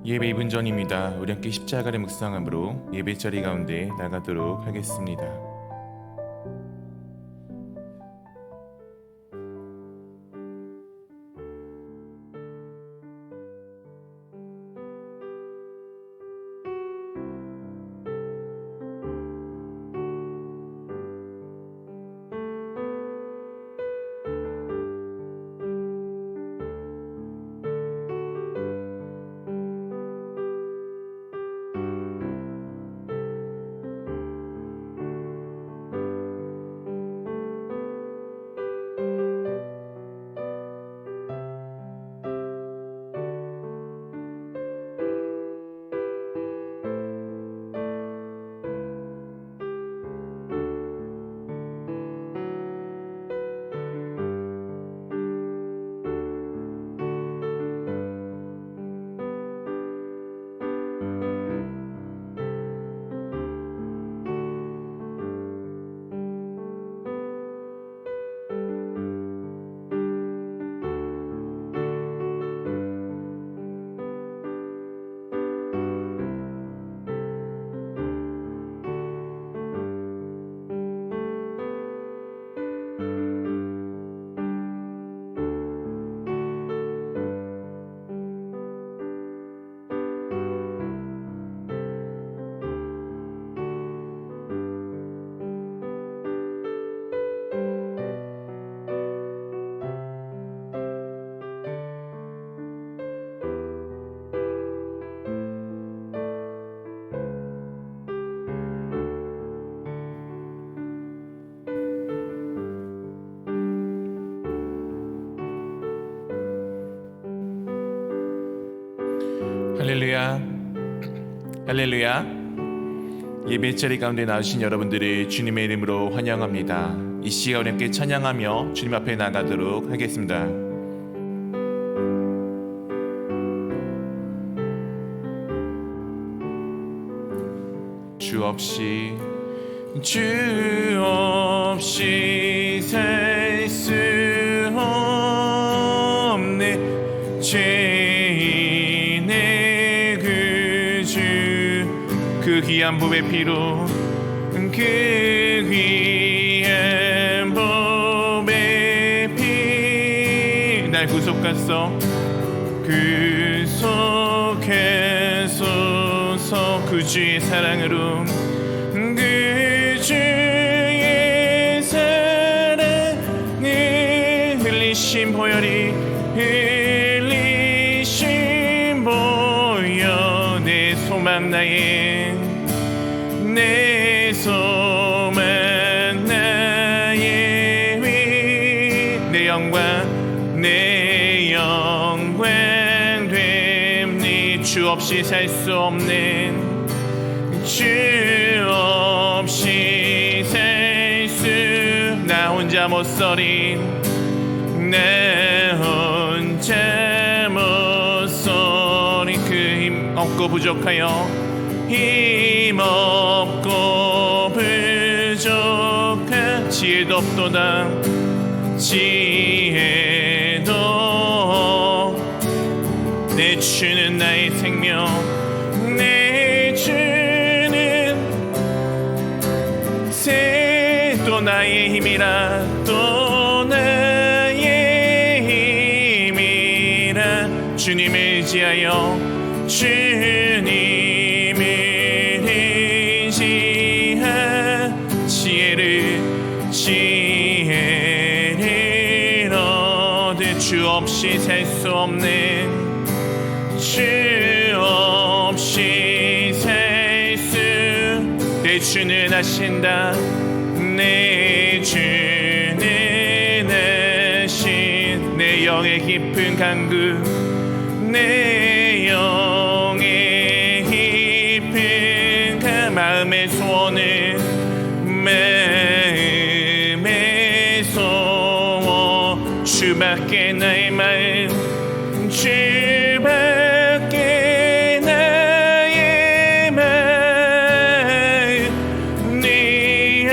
예배 2분 전입니다. 우리 함께 십자가를 묵상함으로 예배 자리 가운데 나가도록 하겠습니다. 할렐루야, 할렐루야. 예배 자리 가운데 나오신 여러분들을 주님의 이름으로 환영합니다. 이 시간 우리 함께 찬양하며 주님 앞에 나가도록 하겠습니다. 주 없이 살 수 없네. 죄인의 구주 그 귀한 보배 피로 그 귀한 보배 피 날 구속하소 구속해소서 그 주의 사랑으로 그 주의 사랑을 흘리신 보혈이 흘리신 보혈 내 소망 내 소망 나의 위 내 영광 됩니 주 없이 살 수 없는 주 없이 살 수 나 혼자 못 서린 나 혼자 못 서린 그 힘 없고 부족하여 힘없고 부족한 지혜도 없도다 지혜도 내 주는 나의 생명 내 주는 또 나의 힘이라 또 나의 힘이라 주님을 의지하여 주님을 의지하 지혜를 얻을 주 없이 살 수 없는 주 없이 살 수 내 주는 하신다 내 주는 하신 내 영의 깊은 강구 내 영의 깊은 마음의 소원을 마음의 소원 주밖에 나의 마음 주밖에 나의 마음 네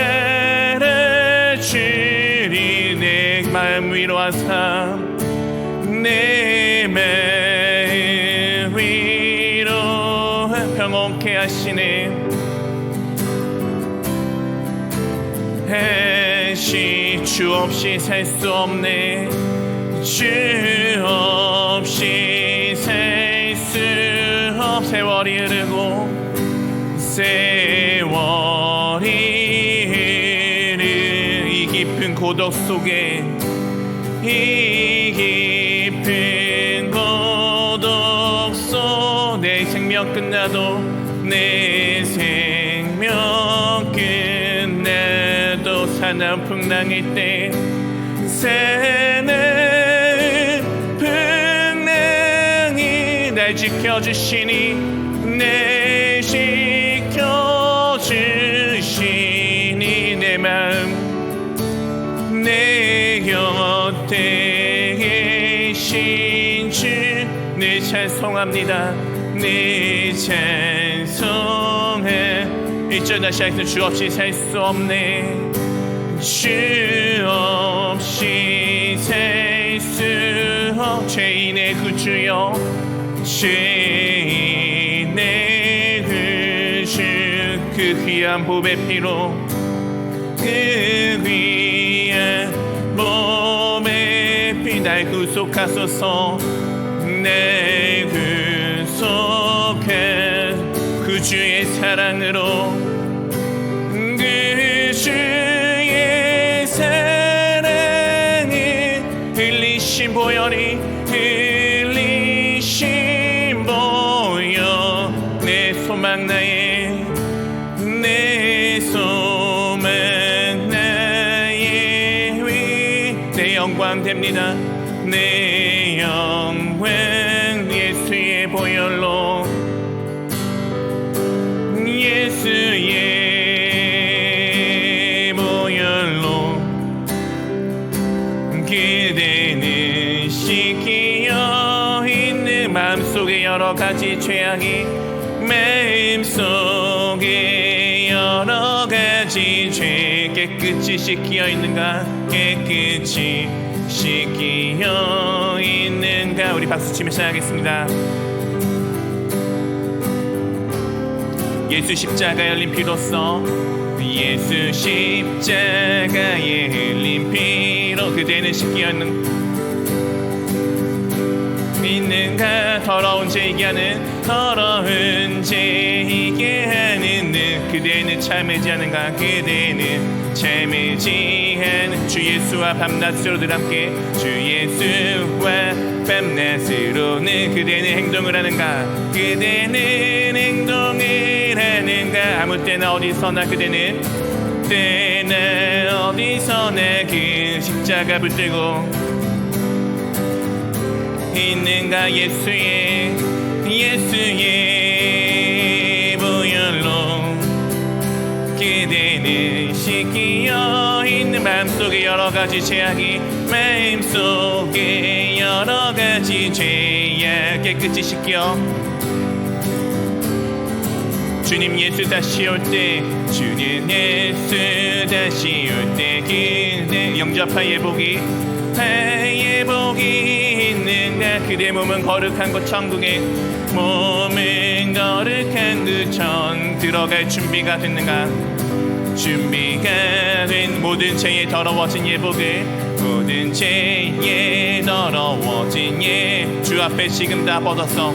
알아주리 내 마음 위로하사 내 마음 위로 충만하시네. 해시 주 없이 살 수 없네. 주 없이 살 수 없. 세월이 흐르고 세월이 흐르 이 깊은 고독 속에 이 깊은 고독 속 내 생명 끝나도 내 생명 끝나도 사나운 풍랑일 때 새는 풍랑이 날 지켜주시니 내 지켜주시니 내 마음 내 곁에 계신 주 늘 찬송합니다. 늘 찬송해. 1절 다시 하겠습니다. 주 없이 살 수 없네. 주 없이 살 수 없. 죄인의 구주여 죄인의 구주 그 귀한 보배 피로 그 귀한 보배 피 날 구속하소서. 날 구속해 구주의 사랑으로 구주의 사랑을 흘리신 보혈이 흘리신 보혈 내 소망 나의 내 소망 나의 위 내 영광 됩니다. 내 영광 예수의 보혈로 예수의 보혈로 그대는 씻기어 있는 마음속에 여러가지 죄악이 마음속에 여러가지 죄 깨끗이 씻기어 있는가 깨끗이 씻기어 있는가. 우리 박수치며 시작하겠습니다. 예수 십자가 열린 피로써 예수 십자가에 흘린 피로 그대는 씻기어 있는가. 더러운 죄이게 하는 더러운 죄이게 하는 그대는 참지 않은가. 그대는 참지 않은 주 예수와 밤낮으로들 함께 주 예수와 밤낮으로는 그대는 행동을 하는가. 그대는 행동을 하는가. 아무 때나 어디서나 그대는 때나 어디서나 그 십자가 붙들고 있는가. 예수의 보혈로 그대는 씻기어 있는 마음속에 여러가지 죄악이 마음속에 여러가지 죄악 깨끗이 씻겨. 주님 예수 다시 올 때 주님 예수 다시 올 때 그대 영접하에 복이 하에 복이 있는가. 그대 몸은 거룩한 곳 천국에 몸은 거룩한 그 천 들어갈 준비가 됐는가. 준비가 된 모든 죄에 더러워진 예복을 모든 죄에 더러워진 주 앞에 지금 다 벗어서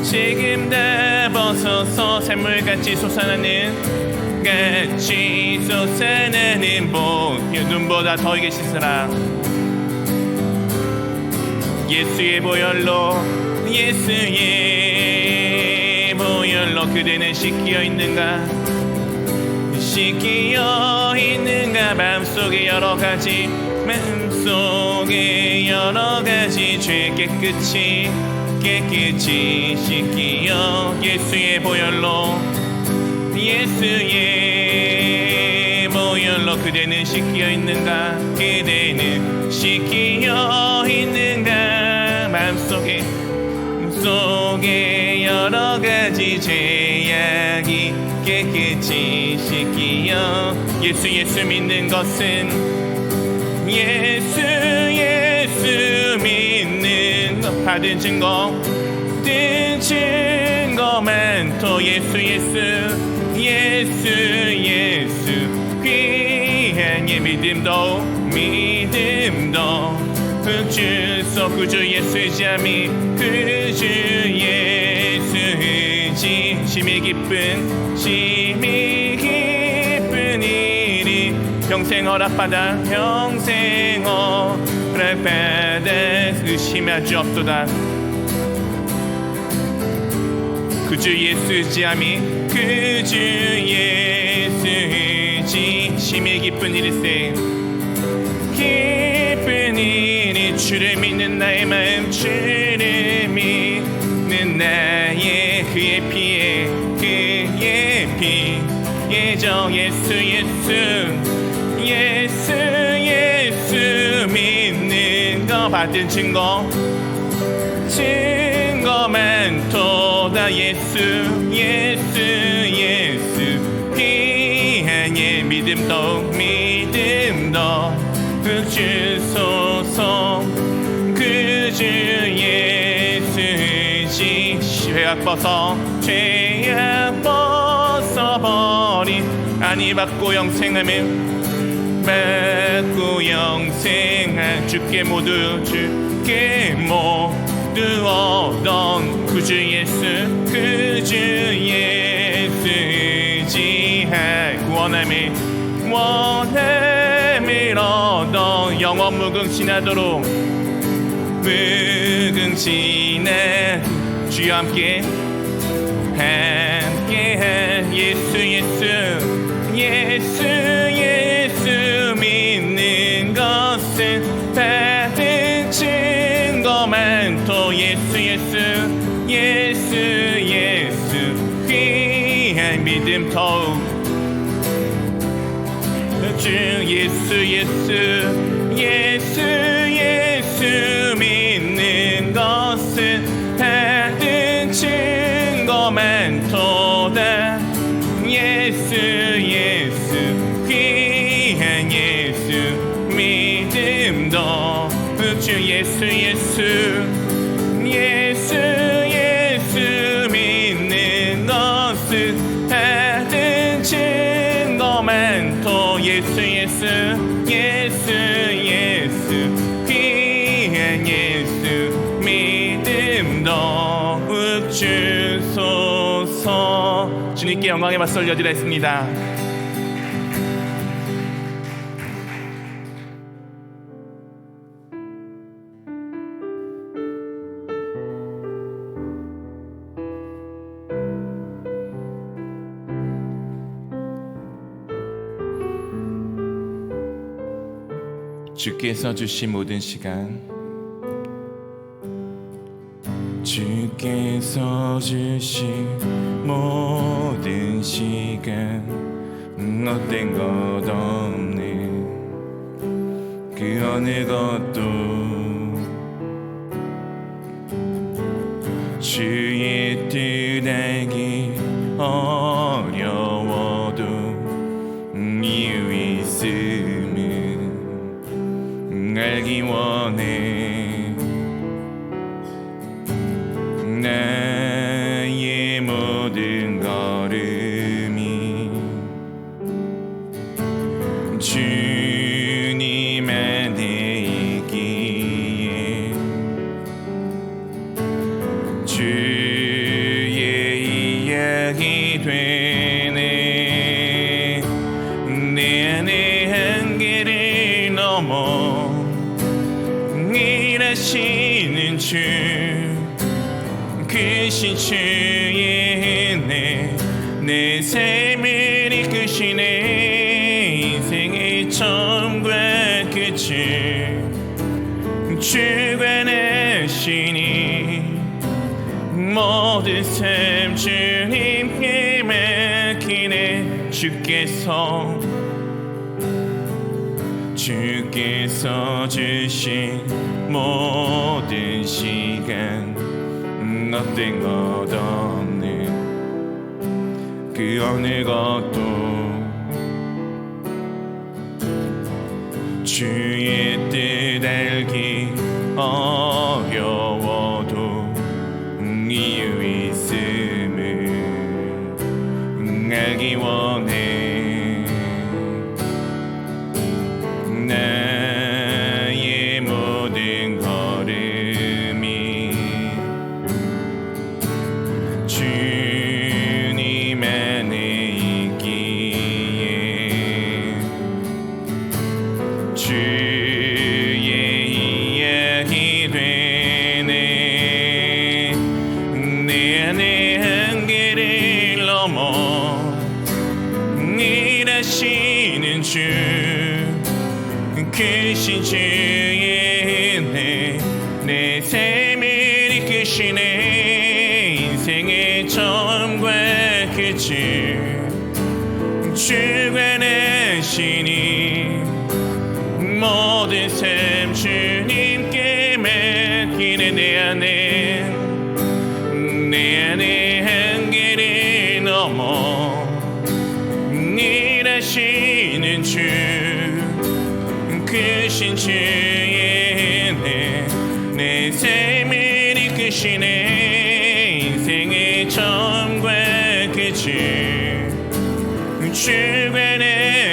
지금 다 벗어서 샘물같이 솟아나는 같이 솟아나는 눈보다 더하게 씻으라. 예수의 보혈로 그대는 씻기어 있는가. 씻기어 있는가. 마음속에 여러가지 죄 깨끗이 씻기어 예수의 보혈로 그대는 씻기어 있는가. 그대는 씻기어 있는가. 마음속에 여러가지 죄악이 깨끗이 씻기어 예수 믿는 것은 예수 믿는 것 받은 증거 증거만도 예수 예수 예수 예수 귀한 예 믿음도 주소 구주 예수 자미 구주 예수 의지 심히 기쁜 일이 평생 허락받아 평생 허락받아 의심하지 없도다 구주 예수 자미 구주 예수 의지 심히 기쁜 일일세 기쁜 일이 주를 믿는 나의 마음 주를 믿는 나의 그의 피에 그의 피 예정 예수 예수 예수 예수 믿는 거 받은 증거만 도다 예수 예수 예수 귀한 예 믿음도 주소서 그주 예수 의지 죄악 벗어버리 아니 받고 영생할 주께 모두 얻은 구주 예수 의지할 원함을 얻어 영원 무궁신하도록 무궁신한 주와 함께 예수 예수 예수 예수 믿는 것은 받은 증거만 또 예수 예수 예수 예수 귀한 믿음 더욱 주 예수 예수 예수 예수 믿는 것은 받은 증거만 도다 예수 예수 귀한 예수 믿음도 주 예수 예수 예수 예수 믿는 것은 받은 증거만 도 예수 예수 예수 예수 귀한 예수 믿음도 주소서. 주님께 영광의 박수 올려드리라 했습니다. 주께서 주신 모든 시간 주께서 주신 모든 시간 헛된 것 없는 그 어느 것도 주의 뜻 알기 어려워도 이유 있음은 알기 원해 나의 모든 걸음이 주님 안에 있기에 주의 이야기 되네 내 안의 한계를 넘어 일하시는 주 크신 주의 은혜 내 삶을 이끄시네 인생의 처음과 끝을 주관하시니 모든 삶 주님께 맡기네 주께서 주신 모든 시간 헛된 것 없는 그 어느 것도 주의 뜻 알기 어려워도 이유 있음 크신 주의 은혜 내 삶을 이끄시네. 인생의 처음과 끝을 주관하시니 모든 삶 주님께 맡기네. 내 안에 한계를 넘어 일하시는 주 크신 주의 은혜 내 삶을 이끄시네. 인생의 처음과 끝을 주관하시니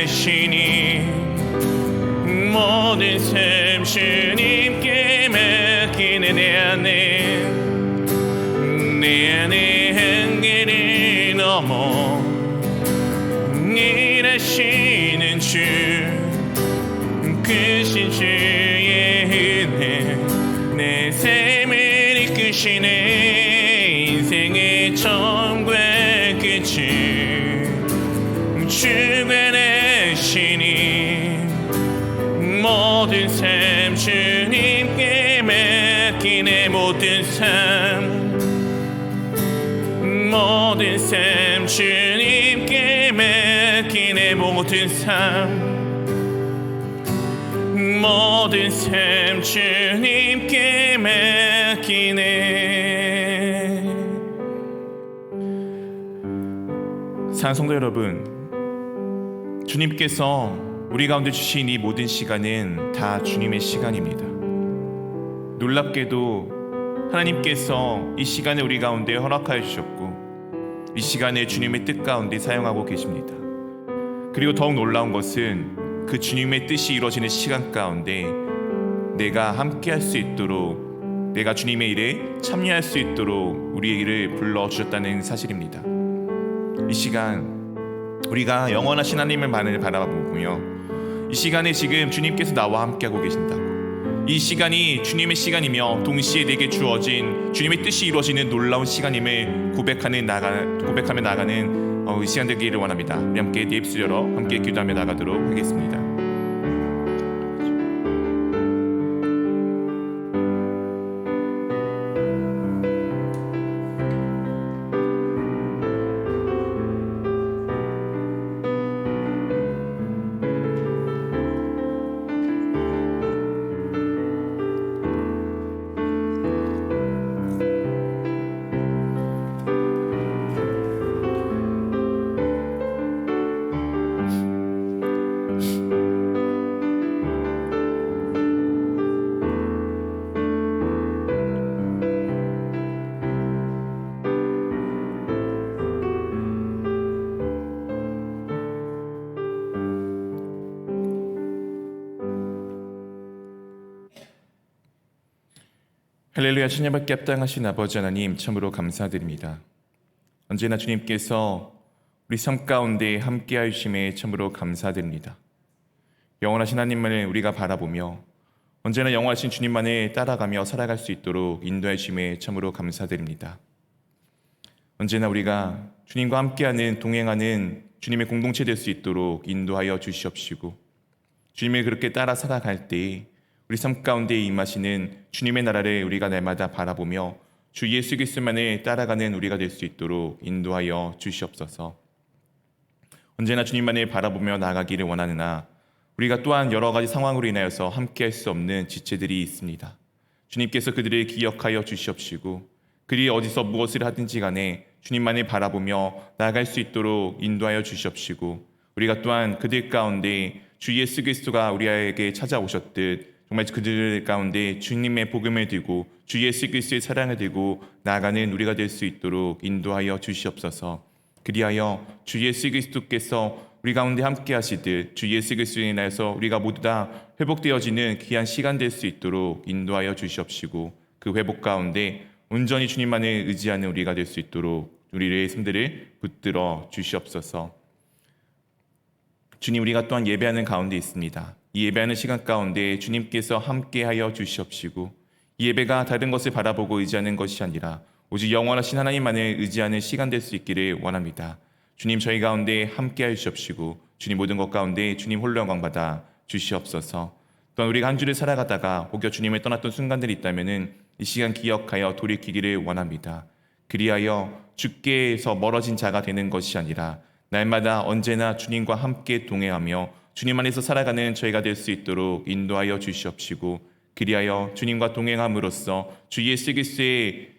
모든 삶 주님께 맡기네. 내 안에 한계를 넘어 일하시는 주 크신 주의 은혜 내 삶을 이끄시네. 인생의 처음과 끝을 주관하시니 모든 삶 주님께 맡기네. 모든 삶 주님께 맡기네. 모든 삶 주님께 맡기네. 사랑하는 성도 여러분, 주님께서 우리 가운데 주신 이 모든 시간은 다 주님의 시간입니다. 놀랍게도 하나님께서 이 시간을 우리 가운데 허락하여 주셨고 이 시간을 주님의 뜻 가운데 사용하고 계십니다. 그리고 더욱 놀라운 것은 그 주님의 뜻이 이루어지는 시간 가운데 내가 함께 할 수 있도록, 내가 주님의 일에 참여할 수 있도록 우리의 일을 불러주셨다는 사실입니다. 이 시간 우리가 영원하신 하나님을 바라보며 이 시간에 지금 주님께서 나와 함께하고 계신다고, 이 시간이 주님의 시간이며 동시에 내게 주어진 주님의 뜻이 이루어지는 놀라운 시간임을 고백하며 나가는 이 시간 되기를 원합니다. 우리 함께 내 입술 열어 함께 기도하며 나가도록 하겠습니다. 할렐루야. 천년밖에 합당하신 아버지 하나님, 참으로 감사드립니다. 언제나 주님께서 우리 삶 가운데 함께하여 주심에 참으로 감사드립니다. 영원하신 하나님만을 우리가 바라보며 언제나 영원하신 주님만을 따라가며 살아갈 수 있도록 인도해 주심에 참으로 감사드립니다. 언제나 우리가 주님과 함께하는, 동행하는 주님의 공동체 될 수 있도록 인도하여 주시옵시고, 주님을 그렇게 따라 살아갈 때 우리 삶 가운데 임하시는 주님의 나라를 우리가 날마다 바라보며 주 예수 그리스도만을 따라가는 우리가 될 수 있도록 인도하여 주시옵소서. 언제나 주님만을 바라보며 나아가기를 원하느나 우리가 또한 여러 가지 상황으로 인하여서 함께할 수 없는 지체들이 있습니다. 주님께서 그들을 기억하여 주시옵시고, 그들이 어디서 무엇을 하든지 간에 주님만을 바라보며 나아갈 수 있도록 인도하여 주시옵시고, 우리가 또한 그들 가운데 주 예수 그리스도가 우리에게 찾아오셨듯 정말 그들 가운데 주님의 복음을 들고 주 예수 그리스도의 사랑을 들고 나아가는 우리가 될 수 있도록 인도하여 주시옵소서. 그리하여 주 예수 그리스도께서 우리 가운데 함께 하시듯 주 예수 그리스도에 인하여서 우리가 모두 다 회복되어지는 귀한 시간 될 수 있도록 인도하여 주시옵시고, 그 회복 가운데 온전히 주님만을 의지하는 우리가 될 수 있도록 우리의 손들을 붙들어 주시옵소서. 주님, 우리가 또한 예배하는 가운데 있습니다. 이 예배하는 시간 가운데 주님께서 함께하여 주시옵시고, 이 예배가 다른 것을 바라보고 의지하는 것이 아니라 오직 영원하신 하나님만을 의지하는 시간 될 수 있기를 원합니다. 주님, 저희 가운데 함께하여 주시옵시고, 주님 모든 것 가운데 주님 홀로 영광받아 주시옵소서. 또한 우리가 한 주를 살아가다가 혹여 주님을 떠났던 순간들이 있다면은 이 시간 기억하여 돌이키기를 원합니다. 그리하여 주께서 멀어진 자가 되는 것이 아니라 날마다 언제나 주님과 함께 동행하며 주님 안에서 살아가는 저희가 될 수 있도록 인도하여 주시옵시고, 그리하여 주님과 동행함으로써 주 예수 그리스도의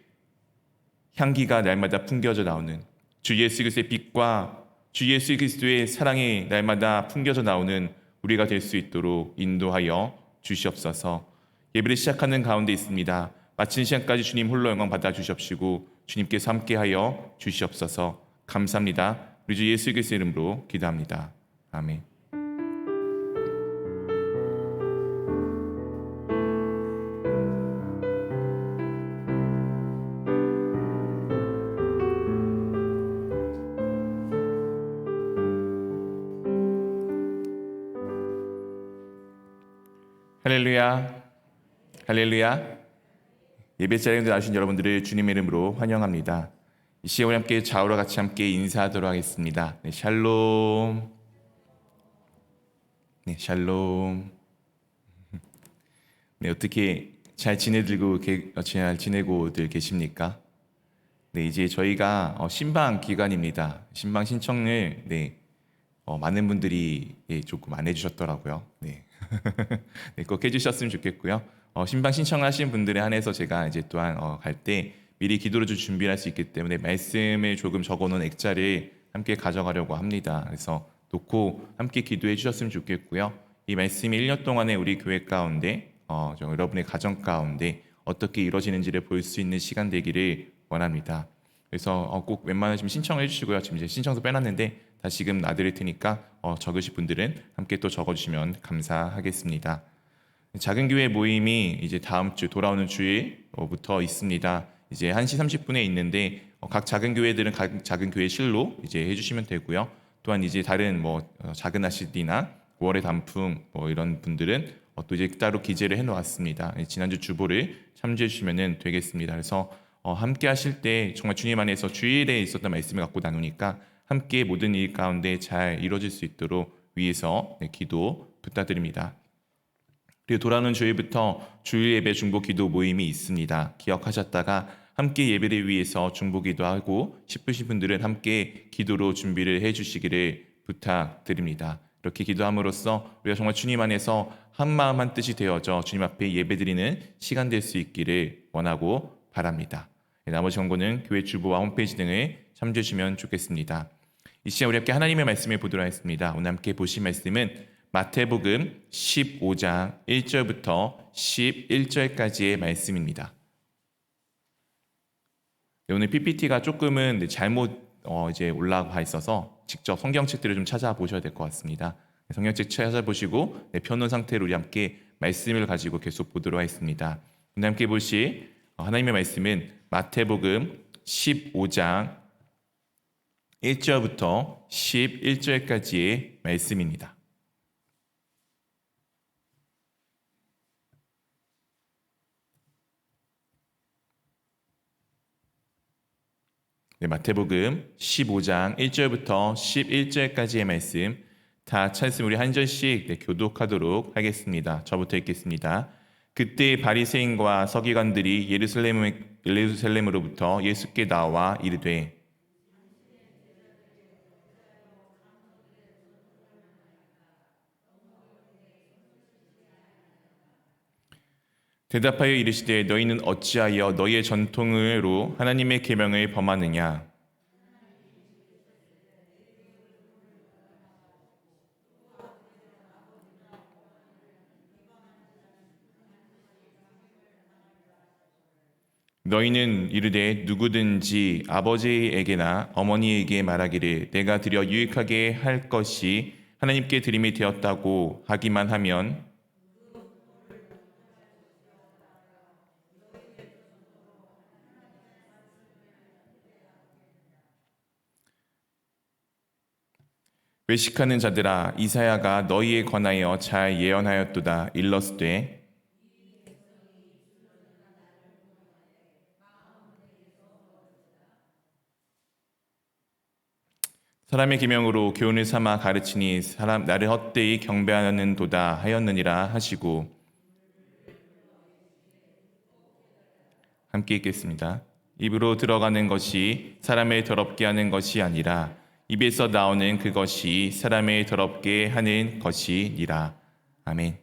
향기가 날마다 풍겨져 나오는, 주 예수 그리스도의 빛과 주 예수 그리스도의 사랑이 날마다 풍겨져 나오는 우리가 될 수 있도록 인도하여 주시옵소서. 예배를 시작하는 가운데 있습니다. 마치는 시간까지 주님 홀로 영광 받아 주시옵시고 주님께서 함께하여 주시옵소서. 감사합니다. 우리 주 예수 그리스도의 이름으로 기도합니다. 아멘. 할렐루야, 할렐루야. 예배 자리에 나오신 여러분들을 주님의 이름으로 환영합니다. 이 시간 우리 함께 좌우로 같이 함께 인사하도록 하겠습니다. 네, 샬롬. 네, 샬롬. 네, 어떻게 잘 지내고들 계십니까? 네, 이제 저희가 신방 기간입니다. 신방 신청을 많은 분들이 조금 안 해주셨더라고요. 네. 네, 꼭 해주셨으면 좋겠고요. 신방 신청하신 분들에 한해서 제가 이제 또한 갈 때 미리 기도로 좀 준비할 수 있기 때문에 말씀을 조금 적어놓은 액자를 함께 가져가려고 합니다. 그래서 놓고 함께 기도해 주셨으면 좋겠고요. 이 말씀이 1년 동안에 우리 교회 가운데 여러분의 가정 가운데 어떻게 이루어지는지를 볼 수 있는 시간 되기를 원합니다. 그래서 꼭 웬만하시면 신청해 주시고요. 지금 이제 신청서 빼놨는데 다시금 놔드릴 테니까 적으실 분들은 함께 또 적어주시면 감사하겠습니다. 작은 교회 모임이 이제 다음 주 돌아오는 주일부터 있습니다. 이제 1시 30분에 있는데 각 작은 교회들은 각 작은 교회 실로 이제 해주시면 되고요. 또한 이제 다른 작은 아시디나 9월의 단풍 이런 분들은 또 이제 따로 기재를 해놓았습니다. 지난주 주보를 참조해 주시면 되겠습니다. 그래서 함께 하실 때 정말 주님 안에서 주일에 있었던 말씀을 갖고 나누니까 함께 모든 일 가운데 잘 이루어질 수 있도록 위에서 기도 부탁드립니다. 그리고 돌아오는 주일부터 주일 예배 중보 기도 모임이 있습니다. 기억하셨다가 함께 예배를 위해서 중보 기도하고 싶으신 분들은 함께 기도로 준비를 해주시기를 부탁드립니다. 이렇게 기도함으로써 우리가 정말 주님 안에서 한 마음 한 뜻이 되어져 주님 앞에 예배드리는 시간 될 수 있기를 원하고 바랍니다. 나머지 정보는 교회 주보와 홈페이지 등을 참조해 주시면 좋겠습니다. 이 시간 우리 함께 하나님의 말씀을 보도록 하겠습니다. 오늘 함께 보신 말씀은 마태복음 15장 1절부터 11절까지의 말씀입니다. 오늘 PPT가 조금은 잘못 이제 올라가 있어서 직접 성경책들을 좀 찾아보셔야 될 것 같습니다. 성경책 찾아보시고 펴놓은 상태로 우리 함께 말씀을 가지고 계속 보도록 하겠습니다. 오늘 함께 보실 하나님의 말씀은 마태복음 15장 1절부터 11절까지의 말씀입니다. 마태복음 15장 1절부터 11절까지의 말씀 다 찾으면 우리 한 절씩 교독하도록 하겠습니다. 저부터 읽겠습니다. 그때 바리새인과 서기관들이 예루살렘으로부터 예수께 나와 이르되 대답하여 이르시되 너희는 어찌하여 너희의 전통으로 하나님의 계명을 범하느냐. 너희는 이르되 누구든지 아버지에게나 어머니에게 말하기를 내가 드려 유익하게 할 것이 하나님께 드림이 되었다고 하기만 하면 외식하는 자들아 이사야가 너희에 관하여 잘 예언하였도다. 일러스되 사람의 계명으로 교훈을 삼아 가르치니 사람 나를 헛되이 경배하는도다 하였느니라 하시고. 함께 읽겠습니다. 입으로 들어가는 것이 사람을 더럽게 하는 것이 아니라 입에서 나오는 그것이 사람을 더럽게 하는 것이니라. 아멘.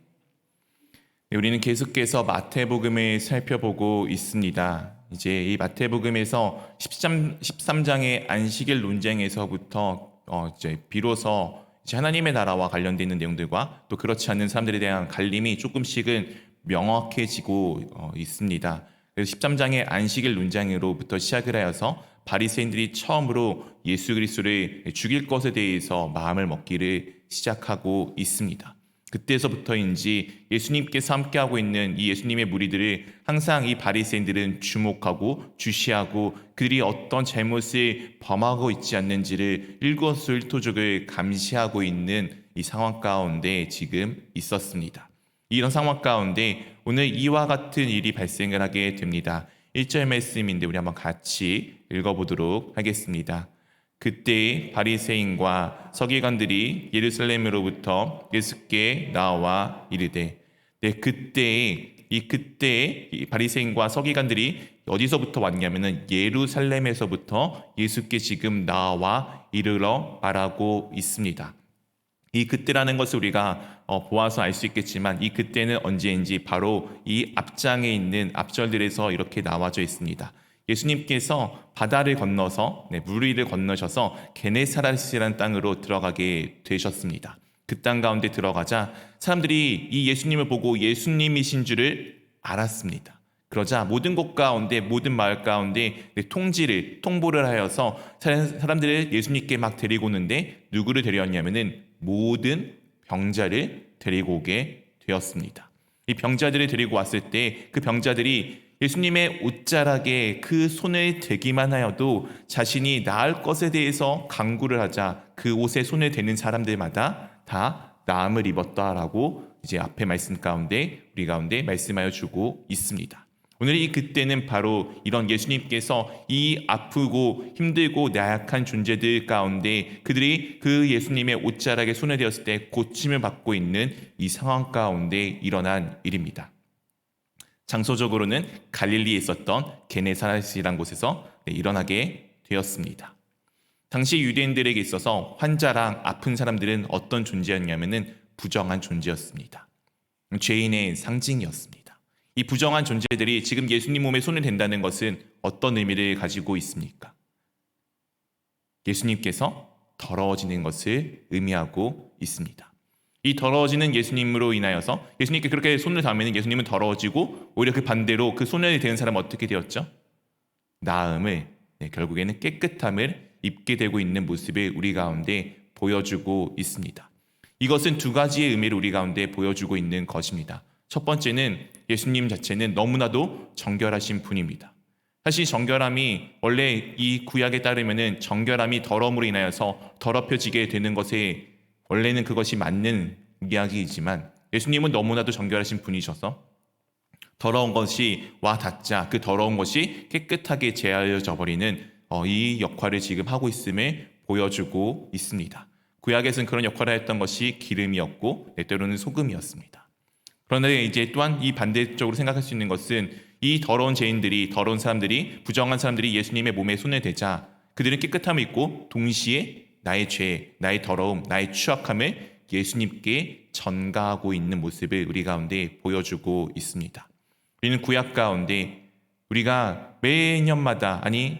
네, 우리는 계속해서 마태복음을 살펴보고 있습니다. 이제 이 마태복음에서 13장의 안식일 논쟁에서부터 이제 비로소 이제 하나님의 나라와 관련되어 있는 내용들과 또 그렇지 않은 사람들에 대한 갈림이 조금씩은 명확해지고 있습니다. 그래서 13장의 안식일 논쟁으로부터 시작을 하여서 바리새인들이 처음으로 예수 그리스도를 죽일 것에 대해서 마음을 먹기를 시작하고 있습니다. 그때서부터인지 예수님께서 함께하고 있는 이 예수님의 무리들을 항상 이 바리새인들은 주목하고 주시하고 그들이 어떤 잘못을 범하고 있지 않는지를 일거수일투족을 감시하고 있는 이 상황 가운데 지금 있었습니다. 이런 상황 가운데 오늘 이와 같은 일이 발생을 하게 됩니다. 1절 말씀인데 우리 한번 같이 읽어보도록 하겠습니다. 그때 바리새인과 서기관들이 예루살렘으로부터 예수께 나와 이르되. 네, 그때 이 바리새인과 서기관들이 어디서부터 왔냐면은 예루살렘에서부터 예수께 지금 나와 이르러 말하고 있습니다. 이 그때라는 것을 우리가 보아서 알 수 있겠지만 이 그때는 언제인지 바로 이 앞장에 있는 앞절들에서 이렇게 나와져 있습니다. 예수님께서 바다를 건너서 물 위를 건너셔서 게네사렛이라는 땅으로 들어가게 되셨습니다. 그 땅 가운데 들어가자 사람들이 이 예수님을 보고 예수님이신 줄을 알았습니다. 그러자 모든 곳 가운데 모든 마을 가운데 통보를 하여서 사람들을 예수님께 막 데리고 오는데 누구를 데려왔냐면은 모든 병자를 데리고 오게 되었습니다. 이 병자들을 데리고 왔을 때 그 병자들이 예수님의 옷자락에 그 손을 대기만 하여도 자신이 나을 것에 대해서 간구를 하자 그 옷에 손을 대는 사람들마다 다 나음을 입었다라고 이제 앞에 말씀 가운데 우리 가운데 말씀하여 주고 있습니다. 오늘 이 그때는 바로 이런 예수님께서 이 아프고 힘들고 나약한 존재들 가운데 그들이 그 예수님의 옷자락에 손을 대었을 때 고침을 받고 있는 이 상황 가운데 일어난 일입니다. 장소적으로는 갈릴리에 있었던 게네사렛이라는 곳에서 일어나게 되었습니다. 당시 유대인들에게 있어서 환자랑 아픈 사람들은 어떤 존재였냐면은 부정한 존재였습니다. 죄인의 상징이었습니다. 이 부정한 존재들이 지금 예수님 몸에 손을 댄다는 것은 어떤 의미를 가지고 있습니까? 예수님께서 더러워지는 것을 의미하고 있습니다. 이 더러워지는 예수님으로 인하여서 예수님께 그렇게 손을 닿으면 예수님은 더러워지고 오히려 그 반대로 그 손을 대는 사람은 어떻게 되었죠? 나음을, 결국에는 깨끗함을 입게 되고 있는 모습을 우리 가운데 보여주고 있습니다. 이것은 두 가지의 의미를 우리 가운데 보여주고 있는 것입니다. 첫 번째는 예수님 자체는 너무나도 정결하신 분입니다. 사실 정결함이 원래 이 구약에 따르면은 정결함이 더러움으로 인하여서 더럽혀지게 되는 것에 원래는 그것이 맞는 이야기이지만 예수님은 너무나도 정결하신 분이셔서 더러운 것이 와 닿자 그 더러운 것이 깨끗하게 제하여져 버리는 이 역할을 지금 하고 있음을 보여주고 있습니다. 구약에서는 그런 역할을 했던 것이 기름이었고 때로는 소금이었습니다. 그런데 이제 또한 이 반대쪽으로 생각할 수 있는 것은 이 더러운 죄인들이 더러운 사람들이 부정한 사람들이 예수님의 몸에 손을 대자 그들은 깨끗함을 입고 동시에 나의 죄, 나의 더러움, 나의 추악함을 예수님께 전가하고 있는 모습을 우리 가운데 보여주고 있습니다. 우리는 구약 가운데 우리가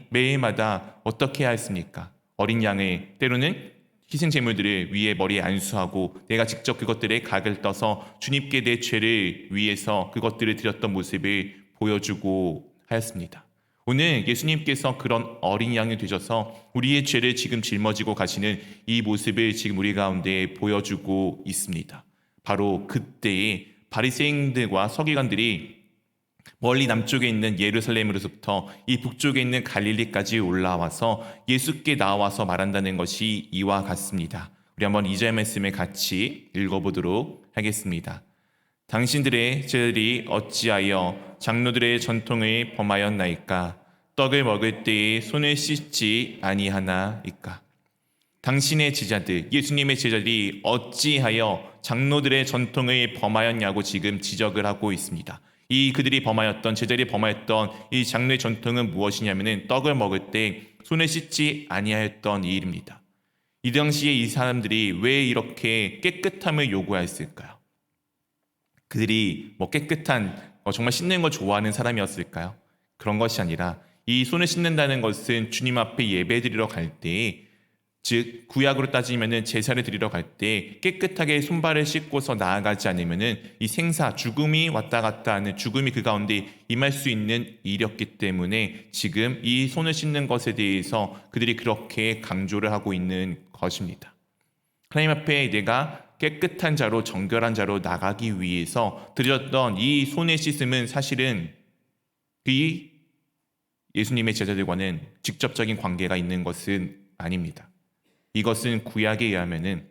매해마다 어떻게 해야 했습니까? 어린 양을 때로는 희생 제물들을 위에 머리에 안수하고 내가 직접 그것들의 각을 떠서 주님께 내 죄를 위해서 그것들을 드렸던 모습을 보여주고 하였습니다. 오늘 예수님께서 그런 어린 양이 되셔서 우리의 죄를 지금 짊어지고 가시는 이 모습을 지금 우리 가운데 보여주고 있습니다. 바로 그때에 바리새인들과 서기관들이 멀리 남쪽에 있는 예루살렘으로부터 이 북쪽에 있는 갈릴리까지 올라와서 예수께 나와서 말한다는 것이 이와 같습니다. 우리 한번 2절 말씀을 같이 읽어보도록 하겠습니다. 당신들의 죄들이 어찌하여 장로들의 전통을 범하였나이까? 떡을 먹을 때에 손을 씻지 아니하나이까? 당신의 제자들, 예수님의 제자들이 어찌하여 장로들의 전통을 범하였냐고 지금 지적을 하고 있습니다. 그들이 범하였던, 제자들이 범하였던 이 장로의 전통은 무엇이냐면은 떡을 먹을 때 손을 씻지 아니하였던 이 일입니다. 이 당시에 이 사람들이 왜 이렇게 깨끗함을 요구했을까요? 그들이 깨끗한, 정말 씻는 걸 좋아하는 사람이었을까요? 그런 것이 아니라 이 손을 씻는다는 것은 주님 앞에 예배드리러 갈 때, 즉 구약으로 따지면은 제사를 드리러 갈 때 깨끗하게 손발을 씻고서 나아가지 않으면은 이 생사, 죽음이 왔다 갔다 하는, 죽음이 그 가운데 임할 수 있는 일이었기 때문에 지금 이 손을 씻는 것에 대해서 그들이 그렇게 강조를 하고 있는 것입니다. 하나님 앞에 내가 깨끗한 자로, 정결한 자로 나가기 위해서 드렸던 이 손의 씻음은 사실은 이 예수님의 제자들과는 직접적인 관계가 있는 것은 아닙니다. 이것은 구약에 의하면은,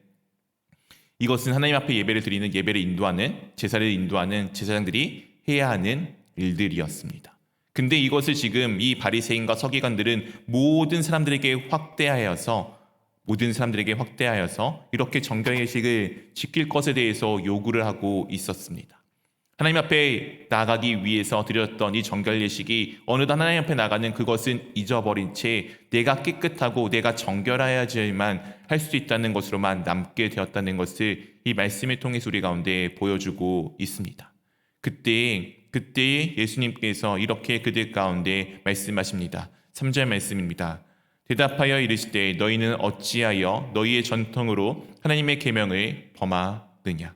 이것은 하나님 앞에 예배를 드리는, 예배를 인도하는, 제사를 인도하는 제사장들이 해야 하는 일들이었습니다. 근데 이것을 지금 이 바리새인과 서기관들은 모든 사람들에게 확대하여서 이렇게 정결예식을 지킬 것에 대해서 요구를 하고 있었습니다. 하나님 앞에 나가기 위해서 드렸던 이 정결예식이 어느덧 하나님 앞에 나가는 그것은 잊어버린 채 내가 깨끗하고 내가 정결해야지만 할 수 있다는 것으로만 남게 되었다는 것을 이 말씀을 통해서 우리 가운데 보여주고 있습니다. 그때 예수님께서 이렇게 그들 가운데 말씀하십니다. 3절 말씀입니다. 대답하여 이르시되 너희는 어찌하여 너희의 전통으로 하나님의 계명을 범하느냐.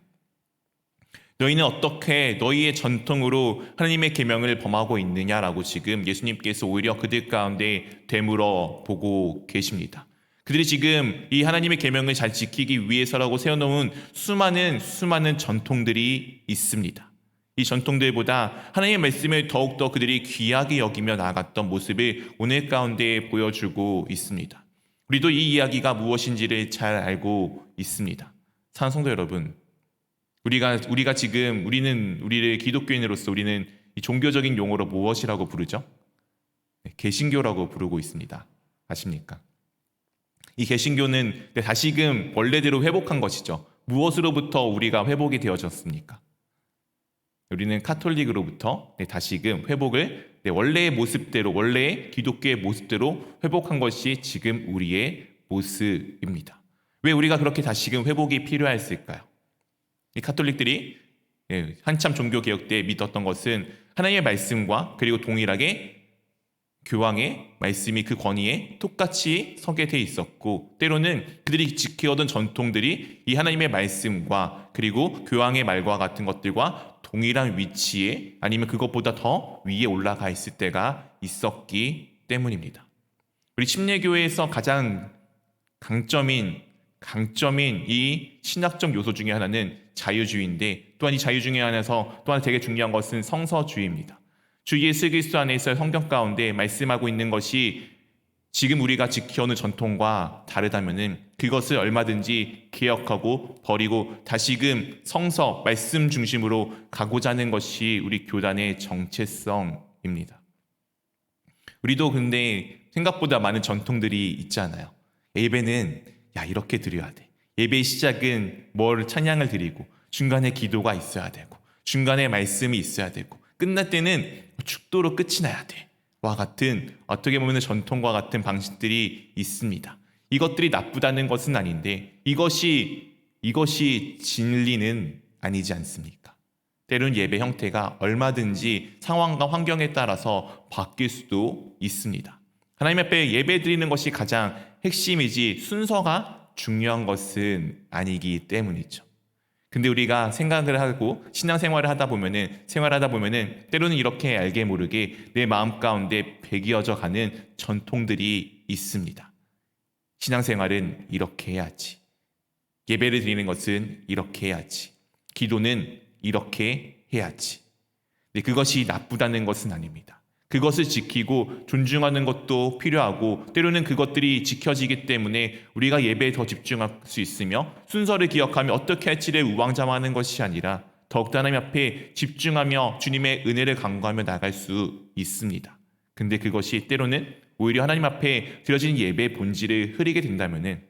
너희는 어떻게 너희의 전통으로 하나님의 계명을 범하고 있느냐라고 지금 예수님께서 오히려 그들 가운데 되물어 보고 계십니다. 그들이 지금 이 하나님의 계명을 잘 지키기 위해서라고 세워놓은 수많은 전통들이 있습니다. 이 전통들보다 하나님의 말씀을 더욱더 그들이 귀하게 여기며 나아갔던 모습을 오늘 가운데 보여주고 있습니다. 우리도 이 이야기가 무엇인지를 잘 알고 있습니다. 사랑하는 성도 여러분, 우리가 지금 우리를 기독교인으로서 우리는 이 종교적인 용어로 무엇이라고 부르죠? 개신교라고 부르고 있습니다. 아십니까? 이 개신교는 다시금 원래대로 회복한 것이죠. 무엇으로부터 우리가 회복이 되어졌습니까? 우리는 카톨릭으로부터 다시금 회복을 원래의 모습대로, 원래의 기독교의 모습대로 회복한 것이 지금 우리의 모습입니다. 왜 우리가 그렇게 다시금 회복이 필요했을까요? 이 카톨릭들이 한참 종교개혁 때 믿었던 것은 하나님의 말씀과 그리고 동일하게 교황의 말씀이 그 권위에 똑같이 서게 돼 있었고, 때로는 그들이 지켜오던 전통들이 이 하나님의 말씀과 그리고 교황의 말과 같은 것들과 동일한 위치에, 아니면 그것보다 더 위에 올라가 있을 때가 있었기 때문입니다. 우리 침례교회에서 가장 강점인 이 신학적 요소 중에 하나는 자유주의인데, 또한 이 자유 중에 하나에서 또한 되게 중요한 것은 성서주의입니다. 주 예수 그리스도 안에서 성경 가운데 말씀하고 있는 것이 지금 우리가 지켜오는 전통과 다르다면은 그것을 얼마든지 개혁하고 버리고 다시금 성서 말씀 중심으로 가고자 하는 것이 우리 교단의 정체성입니다. 우리도 근데 생각보다 많은 전통들이 있잖아요. 예배는 이렇게 드려야 돼. 예배의 시작은 찬양을 드리고, 중간에 기도가 있어야 되고, 중간에 말씀이 있어야 되고, 끝날 때는 축도로 끝이 나야 돼. 와 같은, 어떻게 보면 전통과 같은 방식들이 있습니다. 이것들이 나쁘다는 것은 아닌데 이것이 진리는 아니지 않습니까? 때로는 예배 형태가 얼마든지 상황과 환경에 따라서 바뀔 수도 있습니다. 하나님 앞에 예배 드리는 것이 가장 핵심이지 순서가 중요한 것은 아니기 때문이죠. 근데 우리가 생각을 하고 신앙생활을 하다 보면은 때로는 이렇게 알게 모르게 내 마음 가운데 배기어져 가는 전통들이 있습니다. 신앙생활은 이렇게 해야지. 예배를 드리는 것은 이렇게 해야지. 기도는 이렇게 해야지. 근데 그것이 나쁘다는 것은 아닙니다. 그것을 지키고 존중하는 것도 필요하고, 때로는 그것들이 지켜지기 때문에 우리가 예배에 더 집중할 수 있으며 순서를 기억하며 어떻게 할지를 우왕좌왕하는 것이 아니라 더욱더 하나님 앞에 집중하며 주님의 은혜를 간구하며 나갈 수 있습니다. 근데 그것이 때로는 오히려 하나님 앞에 드려진 예배의 본질을 흐리게 된다면은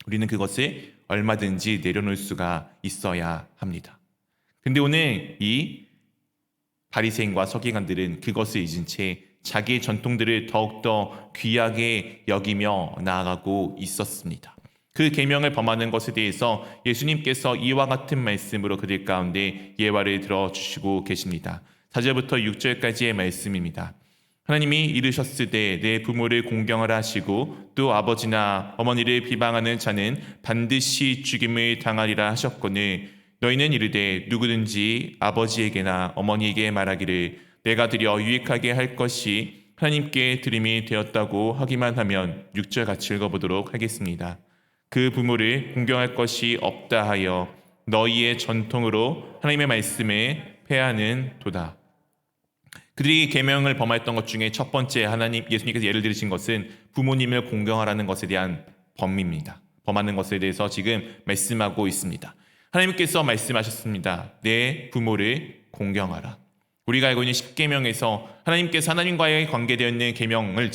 우리는 그것을 얼마든지 내려놓을 수가 있어야 합니다. 근데 오늘 이 바리새인과 서기관들은 그것을 잊은 채 자기의 전통들을 더욱더 귀하게 여기며 나아가고 있었습니다. 그 계명을 범하는 것에 대해서 예수님께서 이와 같은 말씀으로 그들 가운데 예화를 들어주시고 계십니다. 4절부터 6절까지의 말씀입니다. 하나님이 이르셨을 때 내 부모를 공경하라 하시고 또 아버지나 어머니를 비방하는 자는 반드시 죽임을 당하리라 하셨거늘 너희는 이르되 누구든지 아버지에게나 어머니에게 말하기를 내가 드려 유익하게 할 것이 하나님께 드림이 되었다고 하기만 하면 6절 같이 읽어보도록 하겠습니다. 그 부모를 공경할 것이 없다 하여 너희의 전통으로 하나님의 말씀을 폐하는 도다. 그들이 계명을 범했던 것 중에 첫 번째 예수님께서 예를 들으신 것은 부모님을 공경하라는 것에 대한 범입니다. 범하는 것에 대해서 지금 말씀하고 있습니다. 하나님께서 말씀하셨습니다. 내 부모를 공경하라. 우리가 알고 있는 10계명에서 하나님께서 하나님과의 관계되어 있는 계명을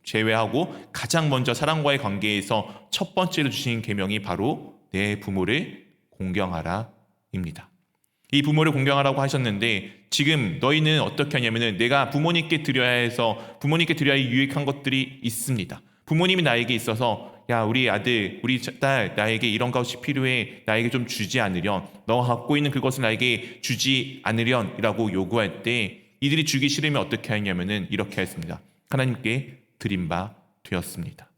제외하고 가장 먼저 사람과의 관계에서 첫 번째로 주신 계명이 바로 내 부모를 공경하라입니다. 이 부모를 공경하라고 하셨는데 지금 너희는 어떻게 하냐면은 내가 부모님께 드려야 해서 부모님께 드려야 유익한 것들이 있습니다. 부모님이 나에게 있어서 야 우리 아들 우리 딸 나에게 이런 것이 필요해 나에게 좀 주지 않으련 너가 갖고 있는 그것을 나에게 주지 않으련 이라고 요구할 때 이들이 주기 싫으면 어떻게 하냐면은 이렇게 했습니다. 하나님께 드린 바 되었습니다.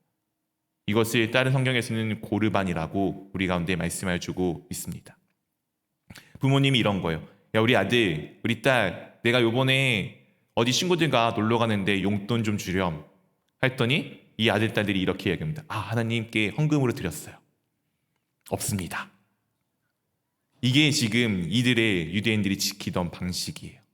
이것을 다른 성경에서는 고르반이라고 우리 가운데 말씀해 주고 있습니다. 부모님이 이런 거예요. 야 우리 아들 우리 딸 내가 요번에 어디 친구들과 놀러 가는데 용돈 좀 주렴 했더니 이 아들 딸들이 이렇게 얘기합니다. 하나님께 헌금으로 드렸어요. 없습니다. 이게 지금 이들의 유대인들이 지키던 방식이에요.